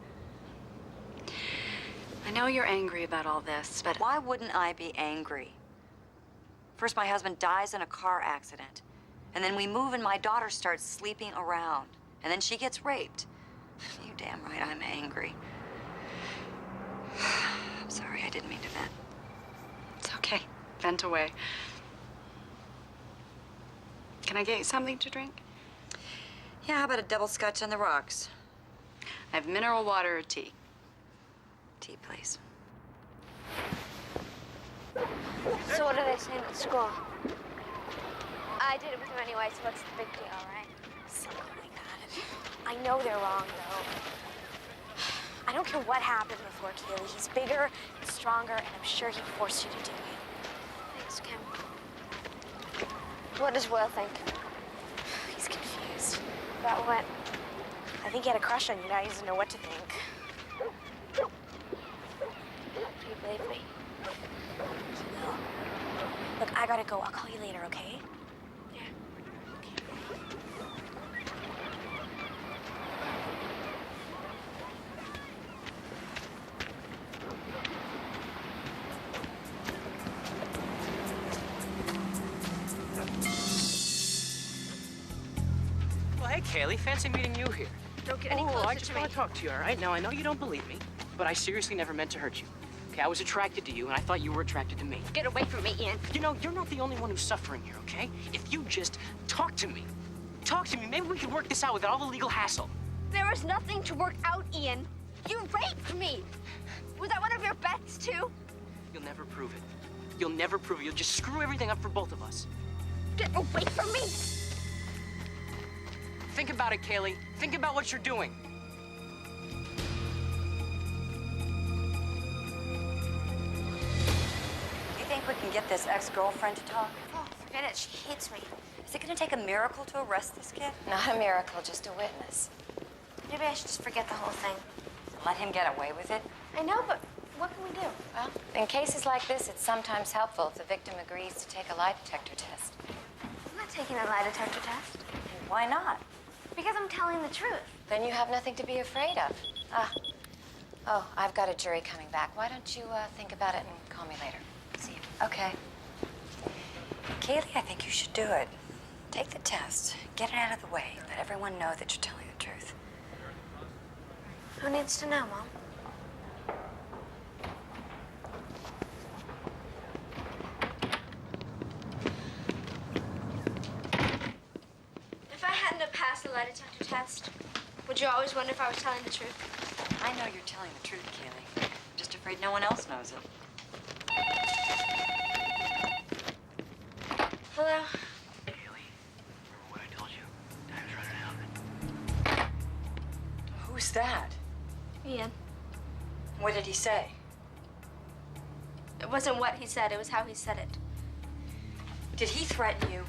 I know you're angry about all this, but why wouldn't I be angry? First, my husband dies in a car accident. And then we move and my daughter starts sleeping around. And then she gets raped. You damn right I'm angry. I'm sorry, I didn't mean to vent. It's okay. Vent away. Can I get you something to drink? Yeah, how about a double scotch on the rocks? I have mineral water or tea. Tea, please. So what are they saying at school? I did it with him anyway, so what's the big deal, right? Something like that. I know they're wrong, though. I don't care what happened before, Kaylee. He's bigger and stronger, and I'm sure he'd force you to do it. Thanks, Kim. What does Will think? He's confused. About what? I think he had a crush on you. Now he doesn't know what to think. Do you believe me? Look, I gotta go. I'll call you later, okay? Yeah. Well, hey, Kaylee. Fancy meeting you here. Don't get any closer I just to me. want to talk to you, all right? Now, I know you don't believe me, but I seriously never meant to hurt you. Okay, I was attracted to you, and I thought you were attracted to me. Get away from me, Ian. You know, you're not the only one who's suffering here, okay? If you just talk to me, maybe we could work this out without all the legal hassle. There was nothing to work out, Ian. You raped me. Was that one of your bets, too? You'll never prove it. You'll never prove it. You'll just screw everything up for both of us. Get away from me. Think about it, Kaylee. Think about what you're doing. You think we can get this ex-girlfriend to talk? Oh, forget it. She hates me. Is it gonna take a miracle to arrest this kid? Not a miracle, just a witness. Maybe I should just forget the whole thing. Let him get away with it? I know, but what can we do? Well, in cases like this, it's sometimes helpful if the victim agrees to take a lie detector test. I'm not taking a lie detector test. And why not? Because I'm telling the truth. Then you have nothing to be afraid of. Oh, I've got a jury coming back. Why don't you think about it and call me later? See you. Okay. Kaylee, I think you should do it. Take the test. Get it out of the way. Let everyone know that you're telling the truth. Who needs to know, Mom? If I hadn't have passed the lie detector test, would you always wonder if I was telling the truth? I know you're telling the truth, Kaylee. I'm just afraid no one else knows it. Hello? Kaylee, remember what I told you? Time's running out. Who's that? Ian. What did he say? It wasn't what he said, it was how he said it. Did he threaten you?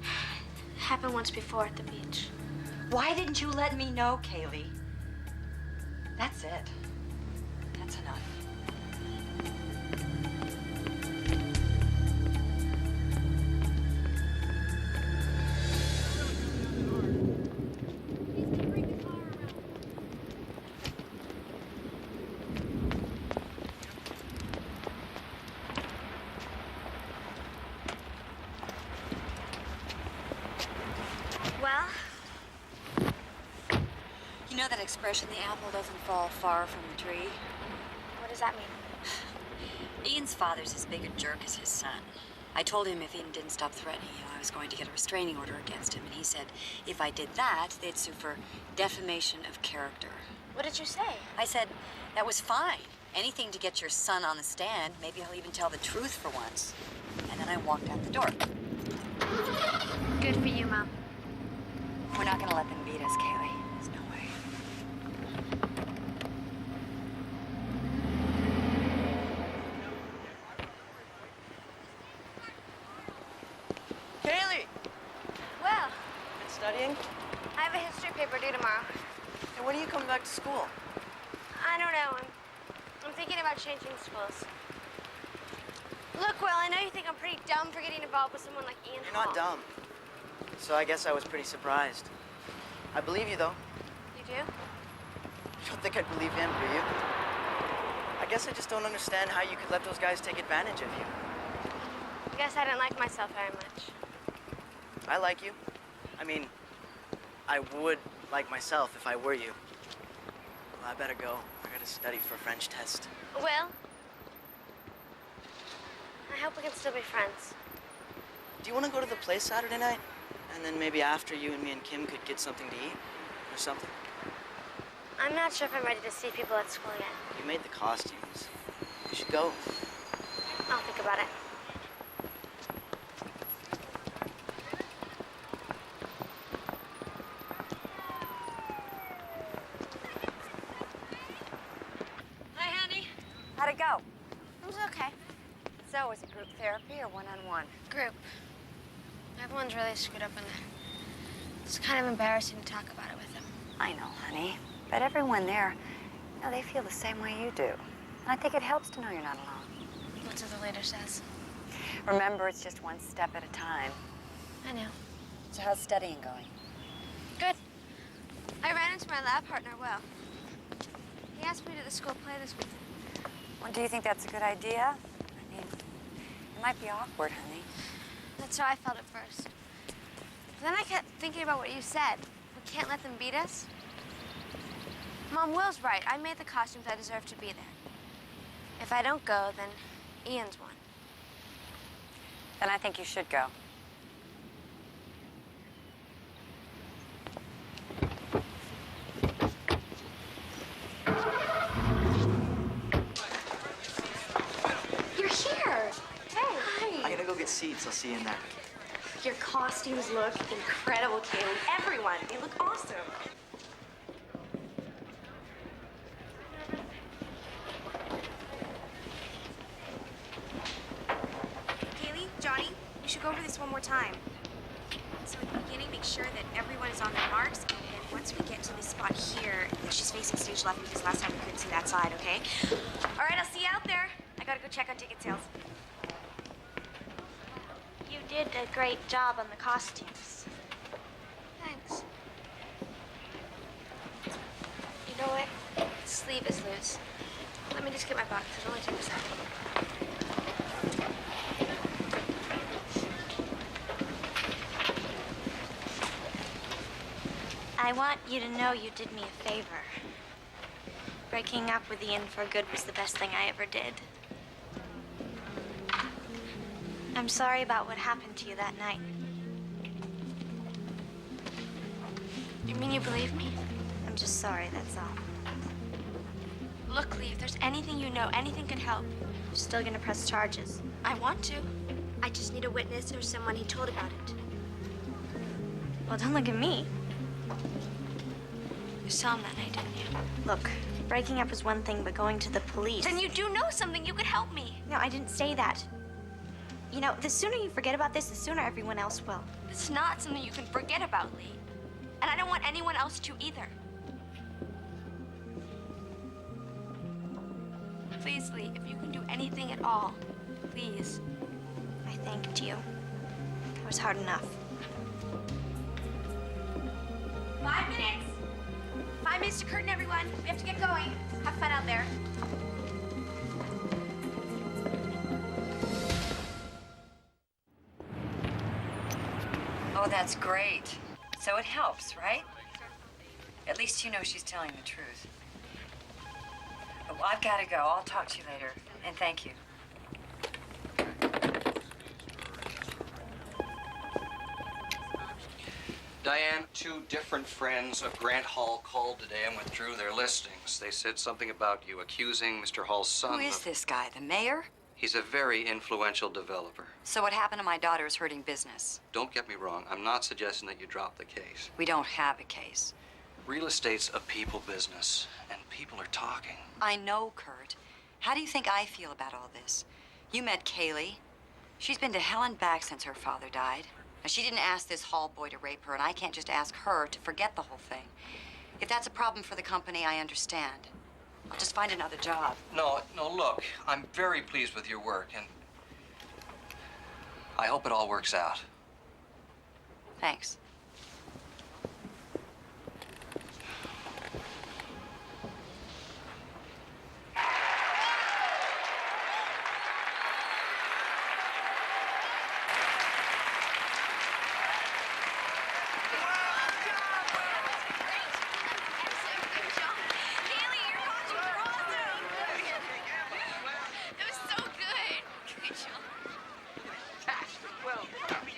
It happened once before at the beach. Why didn't you let me know, Kaylee? That's it. That's enough. Well? You know that expression, the apple doesn't fall far from the tree? What does that mean? Ian's father's as big a jerk as his son. I told him if Ian didn't stop threatening you, I was going to get a restraining order against him. And he said if I did that, they'd sue for defamation of character. What did you say? I said that was fine. Anything to get your son on the stand. Maybe he'll even tell the truth for once. And then I walked out the door. Good for you, Mom. We're not gonna let them beat us, Kaylee. There's no way. Kaylee! Well, Been studying? I have a history paper due tomorrow. And when are you coming back to school? I don't know. I'm thinking about changing schools. Look, Will, I know you think I'm pretty dumb for getting involved with someone like Ian You're Hall. not dumb. So I guess I was pretty surprised. I believe you, though. You do? You don't think I'd believe him, do you? I guess I just don't understand how you could let those guys take advantage of you. I guess I didn't like myself very much. I like you. I mean, I would like myself if I were you. Well, I better go. I gotta study for a French test. Will? I hope we can still be friends. Do you want to go to the play Saturday night? And then maybe after, you and me and Kim could get something to eat or something? I'm not sure if I'm ready to see people at school yet. You made the costumes. You should go. I'll think about it. Hi, honey. How'd it go? It was okay. So, was it group therapy or one-on-one? Group. Everyone's really screwed up in there. It's kind of embarrassing to talk about it with them. I know, honey. But everyone there, you know, they feel the same way you do. And I think it helps to know you're not alone. That's what the leader says. Remember, it's just one step at a time. I know. So how's studying going? Good. I ran into my lab partner, Will. He asked me to the school play this week. Well, do you think that's a good idea? I mean, it might be awkward, honey. That's how I felt at first. But then I kept thinking about what you said. We can't let them beat us. Mom, Will's right. I made the costumes. I deserve to be there. If I don't go, then Ian's won. Then I think you should go. You're here. Hey. Hi. I gotta go get seats. I'll see you in there. Your costumes look incredible, Kaylee. Everyone, they look awesome. Kaylee, Johnny, we should go over this one more time. So at the beginning, make sure that everyone is on their marks, and then once we get to this spot here, that she's facing stage left because last time we couldn't see that side, okay? All right, I'll see you out there. I gotta go check on ticket sales. You did a great job on the costumes. Thanks. You know what? The sleeve is loose. Let me just get my box. It'll only take a second. I want you to know you did me a favor. Breaking up with Ian for good was the best thing I ever did. I'm sorry about what happened to you that night. You mean you believe me? I'm just sorry, that's all. Look, Lee, if there's anything you know, anything could help. You're still gonna press charges. I want to. I just need a witness or someone he told about it. Well, don't look at me. You saw him that night, didn't you? Look, breaking up is one thing, but going to the police... Then you do know something. You could help me. No, I didn't say that. You know, the sooner you forget about this, the sooner everyone else will. It's not something you can forget about, Lee. And I don't want anyone else to either. Please, Lee, if you can do anything at all, please. I thanked you. It was hard enough. 5 minutes. 5 minutes to curtain, everyone. We have to get going. Have fun out there. Oh, that's great. So it helps, right? At least you know she's telling the truth. Well, I've got to go. I'll talk to you later. And thank you. Diane, 2 different friends of Grant Hall called today and withdrew their listings. They said something about you accusing Mr. Hall's son. Who is this guy, the mayor? He's a very influential developer. So what happened to my daughter is hurting business. Don't get me wrong. I'm not suggesting that you drop the case. We don't have a case. Real estate's a people business, and people are talking. I know, Kurt. How do you think I feel about all this? You met Kaylee. She's been to hell and back since her father died. Now, she didn't ask this Hall boy to rape her, and I can't just ask her to forget the whole thing. If that's a problem for the company, I understand. I'll just find another job. No, look, I'm very pleased with your work, and I hope it all works out. Thanks.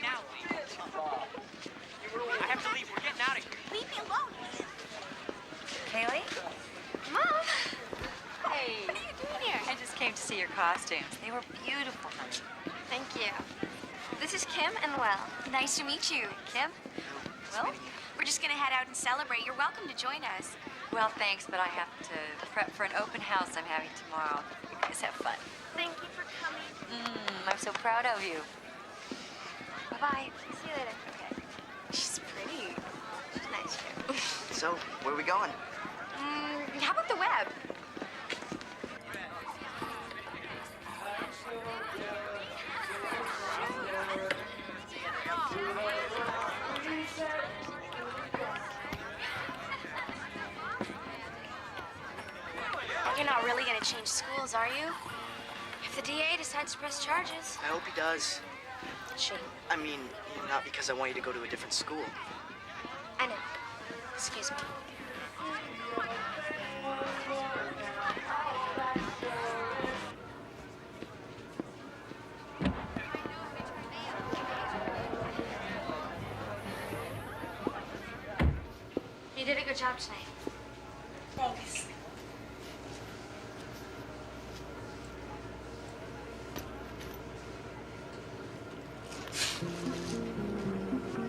now, Lee. I have to leave. We're getting out of here. Leave me alone. Kaylee? Mom! Hey. What are you doing here? I just came to see your costumes. They were beautiful, honey. Thank you. This is Kim and Will. Nice to meet you. Kim? Will? We're just gonna head out and celebrate. You're welcome to join us. Well, thanks, but I have to prep for an open house I'm having tomorrow. You guys have fun. Thank you for coming. I'm so proud of you. Bye-bye. See you later. Okay. She's pretty. She's nice, too. So, where are we going? How about the web? You're not really gonna change schools, are you? If the DA decides to press charges. I hope he does. Shame. I mean, not because I want you to go to a different school. I know. Excuse me. You did a good job tonight. Thanks.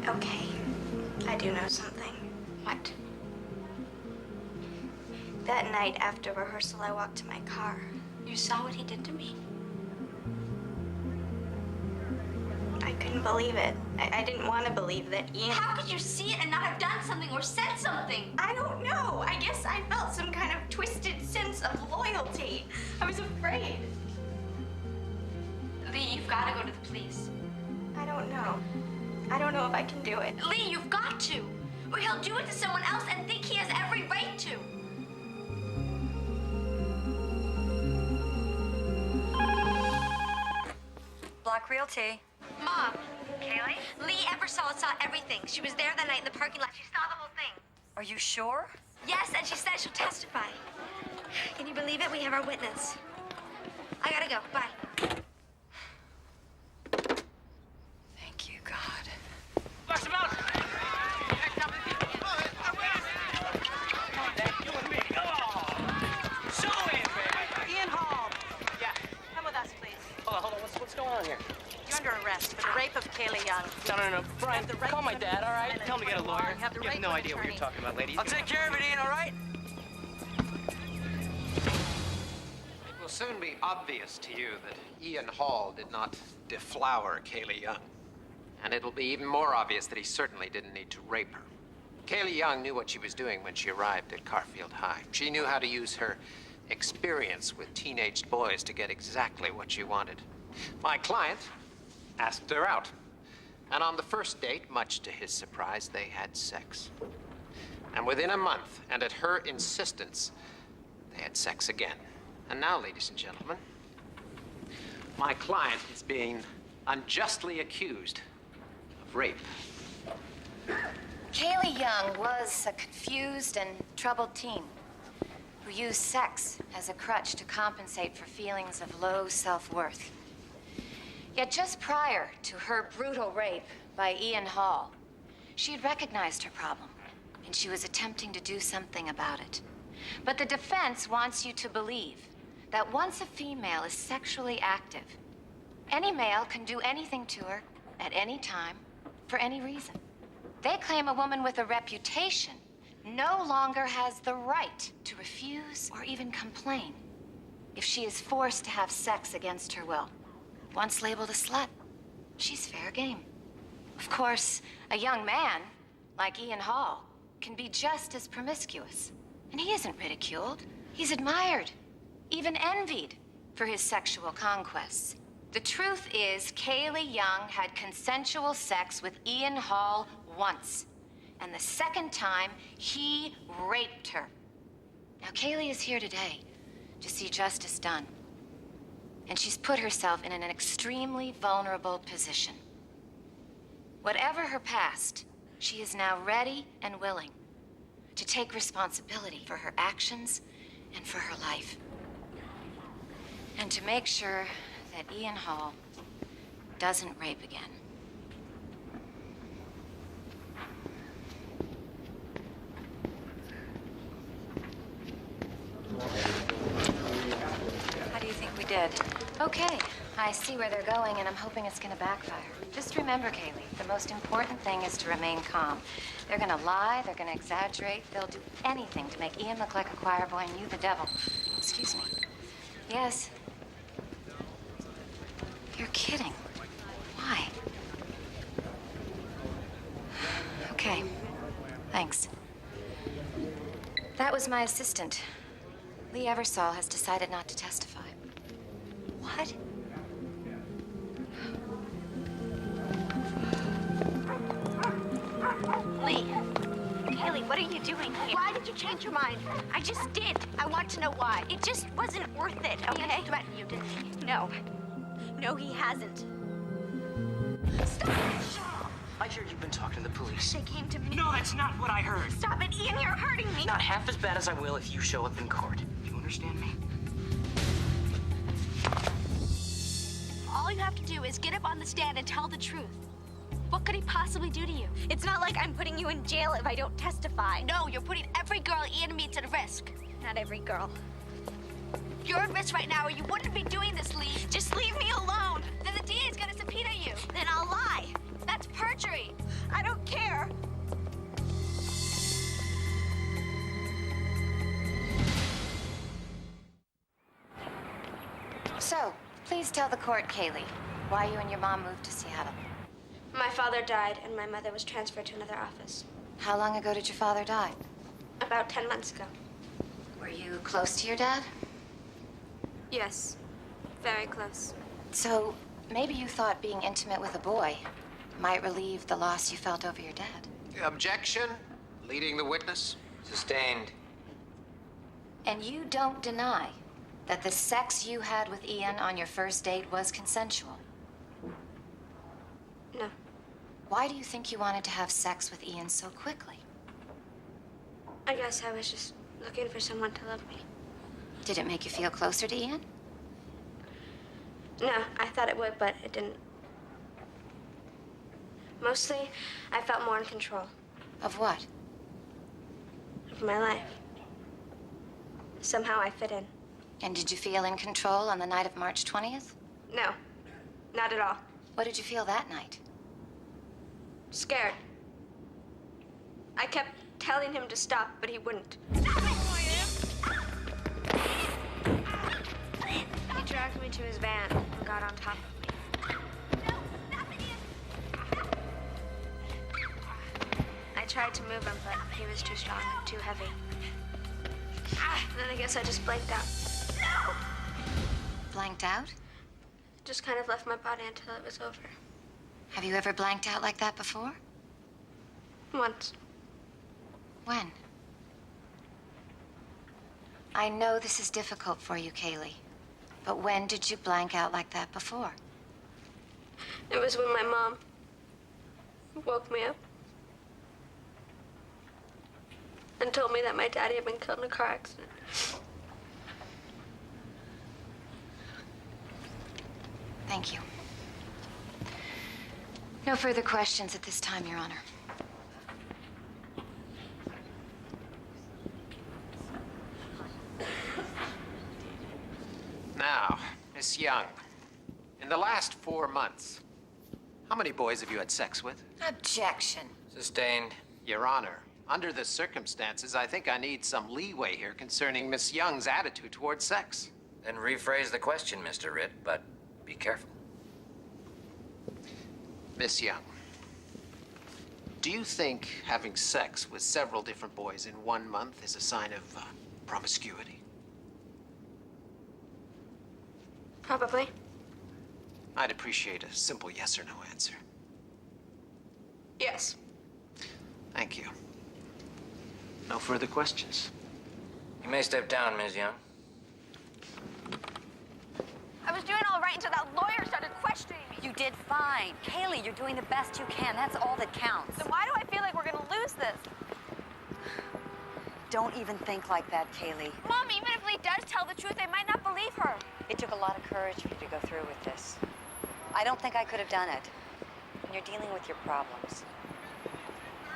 Okay, I do know something. What? That night after rehearsal, I walked to my car. You saw what he did to me? I couldn't believe it. I didn't want to believe that Ian... How could you see it and not have done something or said something? I don't know. I guess I felt some kind of twisted sense of loyalty. I was afraid. Lee, you've got to go to the police. I don't know. I don't know if I can do it. Lee, you've got to. Or he'll do it to someone else and think he has every right to. Block Realty. Mom. Kaylee? Lee Ebersol saw everything. She was there that night in the parking lot. She saw the whole thing. Are you sure? Yes, and she said she'll testify. Can you believe it? We have our witness. I gotta go. Bye. Thank you, God. Flex him out! Come on, Dad. You and me. Go on! Show him, baby! Ian Hall, Yeah. come with us, please. Hold on. What's going on here? You're under arrest for the rape of Kaylee Young. No. Brian, have the right call my to dad, all right? an Tell him to get a employee lawyer. law. You have the You right have no to an idea what you're attorney. talking about, lady. I'll take care of it, Ian, all right? It will soon be obvious to you that Ian Hall did not deflower Kaylee Young. And it'll be even more obvious that he certainly didn't need to rape her. Kaylee Young knew what she was doing when she arrived at Garfield High. She knew how to use her experience with teenaged boys to get exactly what she wanted. My client asked her out. And on the first date, much to his surprise, they had sex. And within a month, and at her insistence, they had sex again. And now, ladies and gentlemen, my client is being unjustly accused of rape. Kaylee Young was a confused and troubled teen who used sex as a crutch to compensate for feelings of low self-worth. Yet just prior to her brutal rape by Ian Hall, she had recognized her problem, and she was attempting to do something about it. But the defense wants you to believe that once a female is sexually active, any male can do anything to her at any time for any reason. They claim a woman with a reputation no longer has the right to refuse or even complain if she is forced to have sex against her will. Once labeled a slut, she's fair game. Of course, a young man like Ian Hall can be just as promiscuous. And he isn't ridiculed. He's admired, even envied for his sexual conquests. The truth is, Kaylee Young had consensual sex with Ian Hall once. And the second time, he raped her. Now, Kaylee is here today to see justice done. And she's put herself in an extremely vulnerable position. Whatever her past, she is now ready and willing to take responsibility for her actions and for her life. And to make sure that Ian Hall doesn't rape again. Okay, I see where they're going, and I'm hoping it's gonna backfire. Just remember, Kaylee, the most important thing is to remain calm. They're gonna lie, they're gonna exaggerate, they'll do anything to make Ian look like a choir boy and you the devil. Excuse me. Yes. You're kidding. Why? Okay. Thanks. That was my assistant. Lee Eversole has decided not to testify. What? Lee. Kaylee, what are you doing here? Why did you change your mind? I just did. I want to know why. It just wasn't worth it, okay? He threatened you, didn't he? No. No, he hasn't. Stop it! I hear you've been talking to the police. They came to me. No, that's not what I heard. Stop it, Ian, you're hurting me. Not half as bad as I will if you show up in court. Do you understand me? All you have to do is get up on the stand and tell the truth. What could he possibly do to you? It's not like I'm putting you in jail if I don't testify. No, you're putting every girl Ian meets at risk. Not every girl. You're at risk right now, or you wouldn't be doing this, Lee. Just leave me alone. Then the DA is gonna subpoena you. Then I'll lie. That's perjury. I don't care. So, please tell the court, Kaylee, why you and your mom moved to Seattle. My father died, and my mother was transferred to another office. How long ago did your father die? About 10 months ago. Were you close to your dad? Yes. Very close. So, maybe you thought being intimate with a boy might relieve the loss you felt over your dad. Objection. Leading the witness. Sustained. And you don't deny that the sex you had with Ian on your first date was consensual? No. Why do you think you wanted to have sex with Ian so quickly? I guess I was just looking for someone to love me. Did it make you feel closer to Ian? No, I thought it would, but it didn't. Mostly, I felt more in control. Of what? Of my life. Somehow I fit in. And did you feel in control on the night of March 20th? No, not at all. What did you feel that night? Scared. I kept telling him to stop, but he wouldn't. He dragged me to his van and got on top of me. I tried to move him, but he was too strong and too heavy. And then I guess I just blanked out. Blanked out? Just kind of left my body until it was over. Have you ever blanked out like that before? Once. When? I know this is difficult for you, Kaylee, but when did you blank out like that before? It was when my mom woke me up and told me that my daddy had been killed in a car accident. Thank you. No further questions at this time, Your Honor. Now, Miss Young, in the last 4 months, how many boys have you had sex with? Objection. Sustained. Your Honor, under the circumstances, I think I need some leeway here concerning Miss Young's attitude towards sex. Then rephrase the question, Mr. Ritt, but be careful. Miss Young, do you think having sex with several different boys in 1 month is a sign of promiscuity? Probably. I'd appreciate a simple yes or no answer. Yes. Thank you. No further questions. You may step down, Ms. Young. I was doing all right until that lawyer started questioning me. You did fine. Kaylee, you're doing the best you can. That's all that counts. Then why do I feel like we're gonna lose this? Don't even think like that, Kaylee. Mom, even if Lee does tell the truth, I might not believe her. It took a lot of courage for you to go through with this. I don't think I could have done it. And you're dealing with your problems.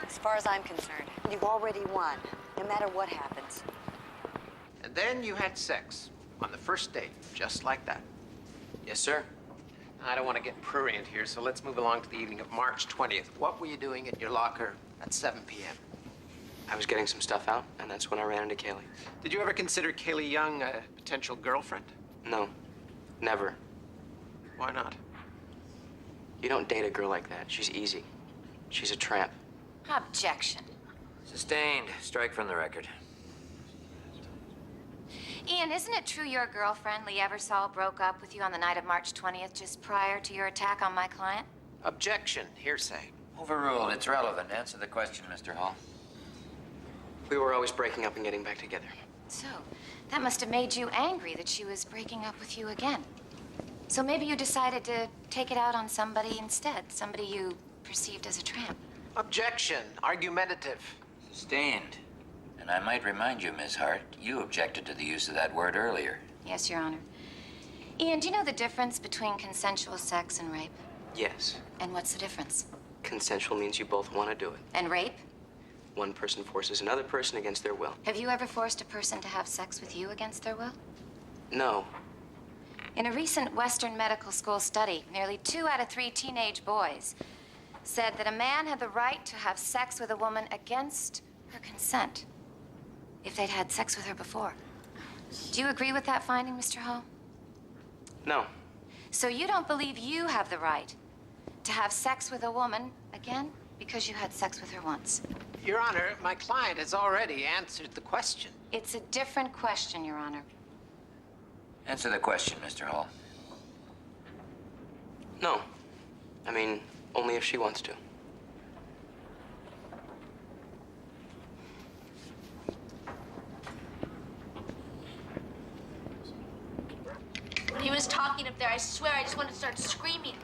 As far as I'm concerned, you've already won, no matter what happens. And then you had sex on the first date, just like that. Yes, sir. I don't want to get prurient here, so let's move along to the evening of March 20th. What were you doing at your locker at 7 p.m.? I was getting some stuff out, and that's when I ran into Kaylee. Did you ever consider Kaylee Young a potential girlfriend? No, never. Why not? You don't date a girl like that. She's easy. She's a tramp. Objection. Sustained. Strike from the record. Ian, isn't it true your girlfriend, Lee Eversole, broke up with you on the night of March 20th, just prior to your attack on my client? Objection. Hearsay. Overruled. It's relevant. Answer the question, Mr. Hall. We were always breaking up and getting back together. So, that must have made you angry that she was breaking up with you again. So maybe you decided to take it out on somebody instead, somebody you perceived as a tramp. Objection. Argumentative. Sustained. And I might remind you, Miss Hart, you objected to the use of that word earlier. Yes, Your Honor. Ian, do you know the difference between consensual sex and rape? Yes. And what's the difference? Consensual means you both want to do it. And rape? One person forces another person against their will. Have you ever forced a person to have sex with you against their will? No. In a recent Western medical school study, nearly 2 out of 3 teenage boys said that a man had the right to have sex with a woman against her consent if they'd had sex with her before. Do you agree with that finding, Mr. Hall? No. So you don't believe you have the right to have sex with a woman again because you had sex with her once? Your Honor, my client has already answered the question. It's a different question, Your Honor. Answer the question, Mr. Hall. No. I mean, only if she wants to. When he was talking up there, I swear I just wanted to start screaming.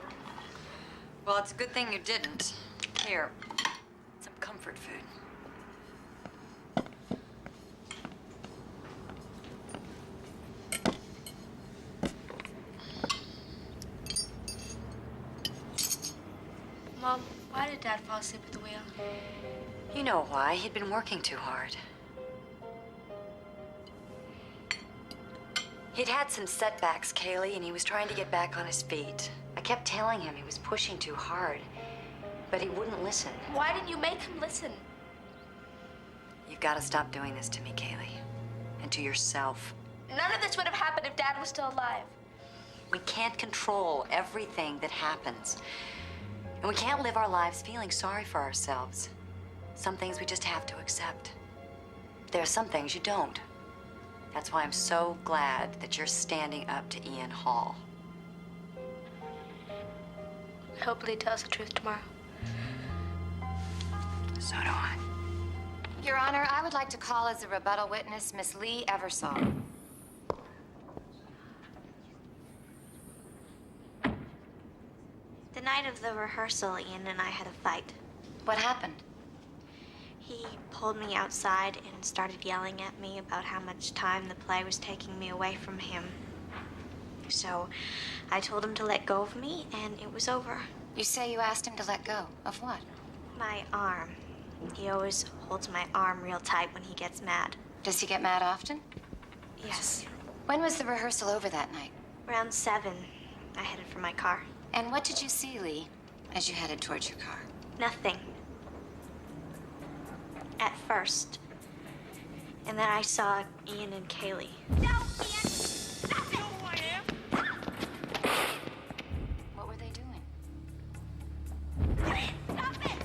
Well, it's a good thing you didn't. Here, some comfort food. Mom, why did Dad fall asleep at the wheel? You know why. He'd been working too hard. He'd had some setbacks, Kaylee, and he was trying to get back on his feet. I kept telling him he was pushing too hard, but he wouldn't listen. Why didn't you make him listen? You've got to stop doing this to me, Kaylee, and to yourself. None of this would have happened if Dad was still alive. We can't control everything that happens. And we can't live our lives feeling sorry for ourselves. Some things we just have to accept. There are some things you don't. That's why I'm so glad that you're standing up to Ian Hall. I hope Lee tells the truth tomorrow. So do I. Your Honor, I would like to call as a rebuttal witness Miss Lee Eversole. The night of the rehearsal, Ian and I had a fight. What happened? He pulled me outside and started yelling at me about how much time the play was taking me away from him. So I told him to let go of me, and it was over. You say you asked him to let go of what? My arm. He always holds my arm real tight when he gets mad. Does he get mad often? Yes. When was the rehearsal over that night? Around 7. I headed for my car. And what did you see, Lee, as you headed towards your car? Nothing. At first. And then I saw Ian and Kaylee. No, Ian! Stop it! You know who I am? What were they doing? Stop it!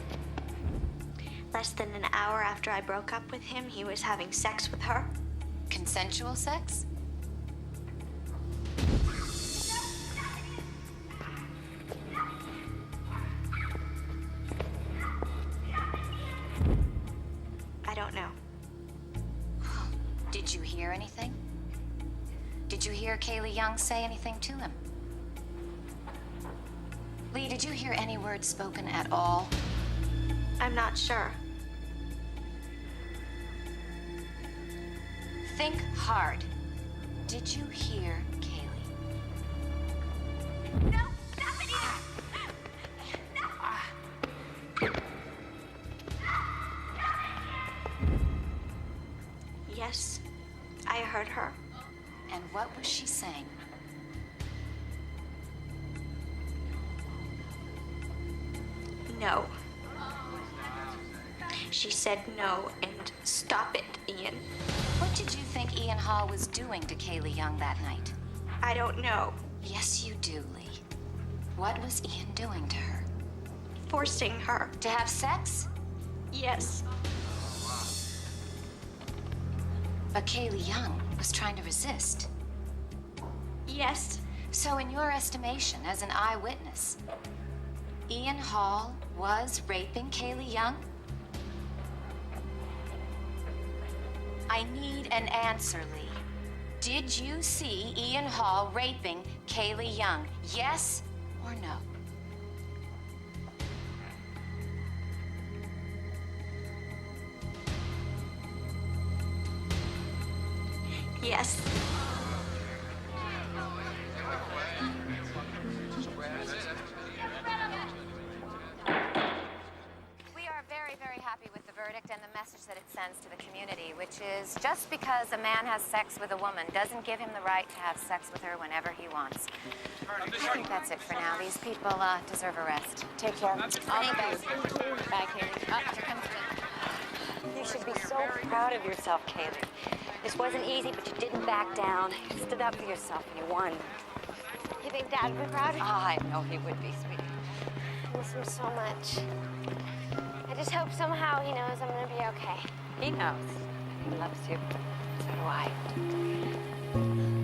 Less than an hour after I broke up with him, he was having sex with her. Consensual sex? I don't know. Did you hear anything? Did you hear Kaylee Young say anything to him? Lee, did you hear any words spoken at all? I'm not sure. Think hard. Did you hear Kaylee? No! Stop it, Ian! Yes, I heard her. And what was she saying? She said no and stop it, Ian. What did you think Ian Hall was doing to Kaylee Young that night? I don't know. Yes, you do, Lee. What was Ian doing to her? Forcing her. To have sex? Yes. But Kaylee Young was trying to resist. Yes. So in your estimation, as an eyewitness, Ian Hall was raping Kaylee Young? I need an answer, Lee. Did you see Ian Hall raping Kaylee Young? Yes or no? Yes. We are very, very happy with the verdict and the message that it sends to the community, which is just because a man has sex with a woman doesn't give him the right to have sex with her whenever he wants. I think that's it for now. These people deserve a rest. Take care. All the best. Bye, Kaylee. Oh, here comes Lynn. You should be so proud of yourself, Kaylee. This wasn't easy, but you didn't back down. You stood up for yourself and you won. You think Dad would be proud? I know he would be, sweetie. I miss him so much. I just hope somehow he knows I'm gonna be okay. He knows. He loves you. So do I.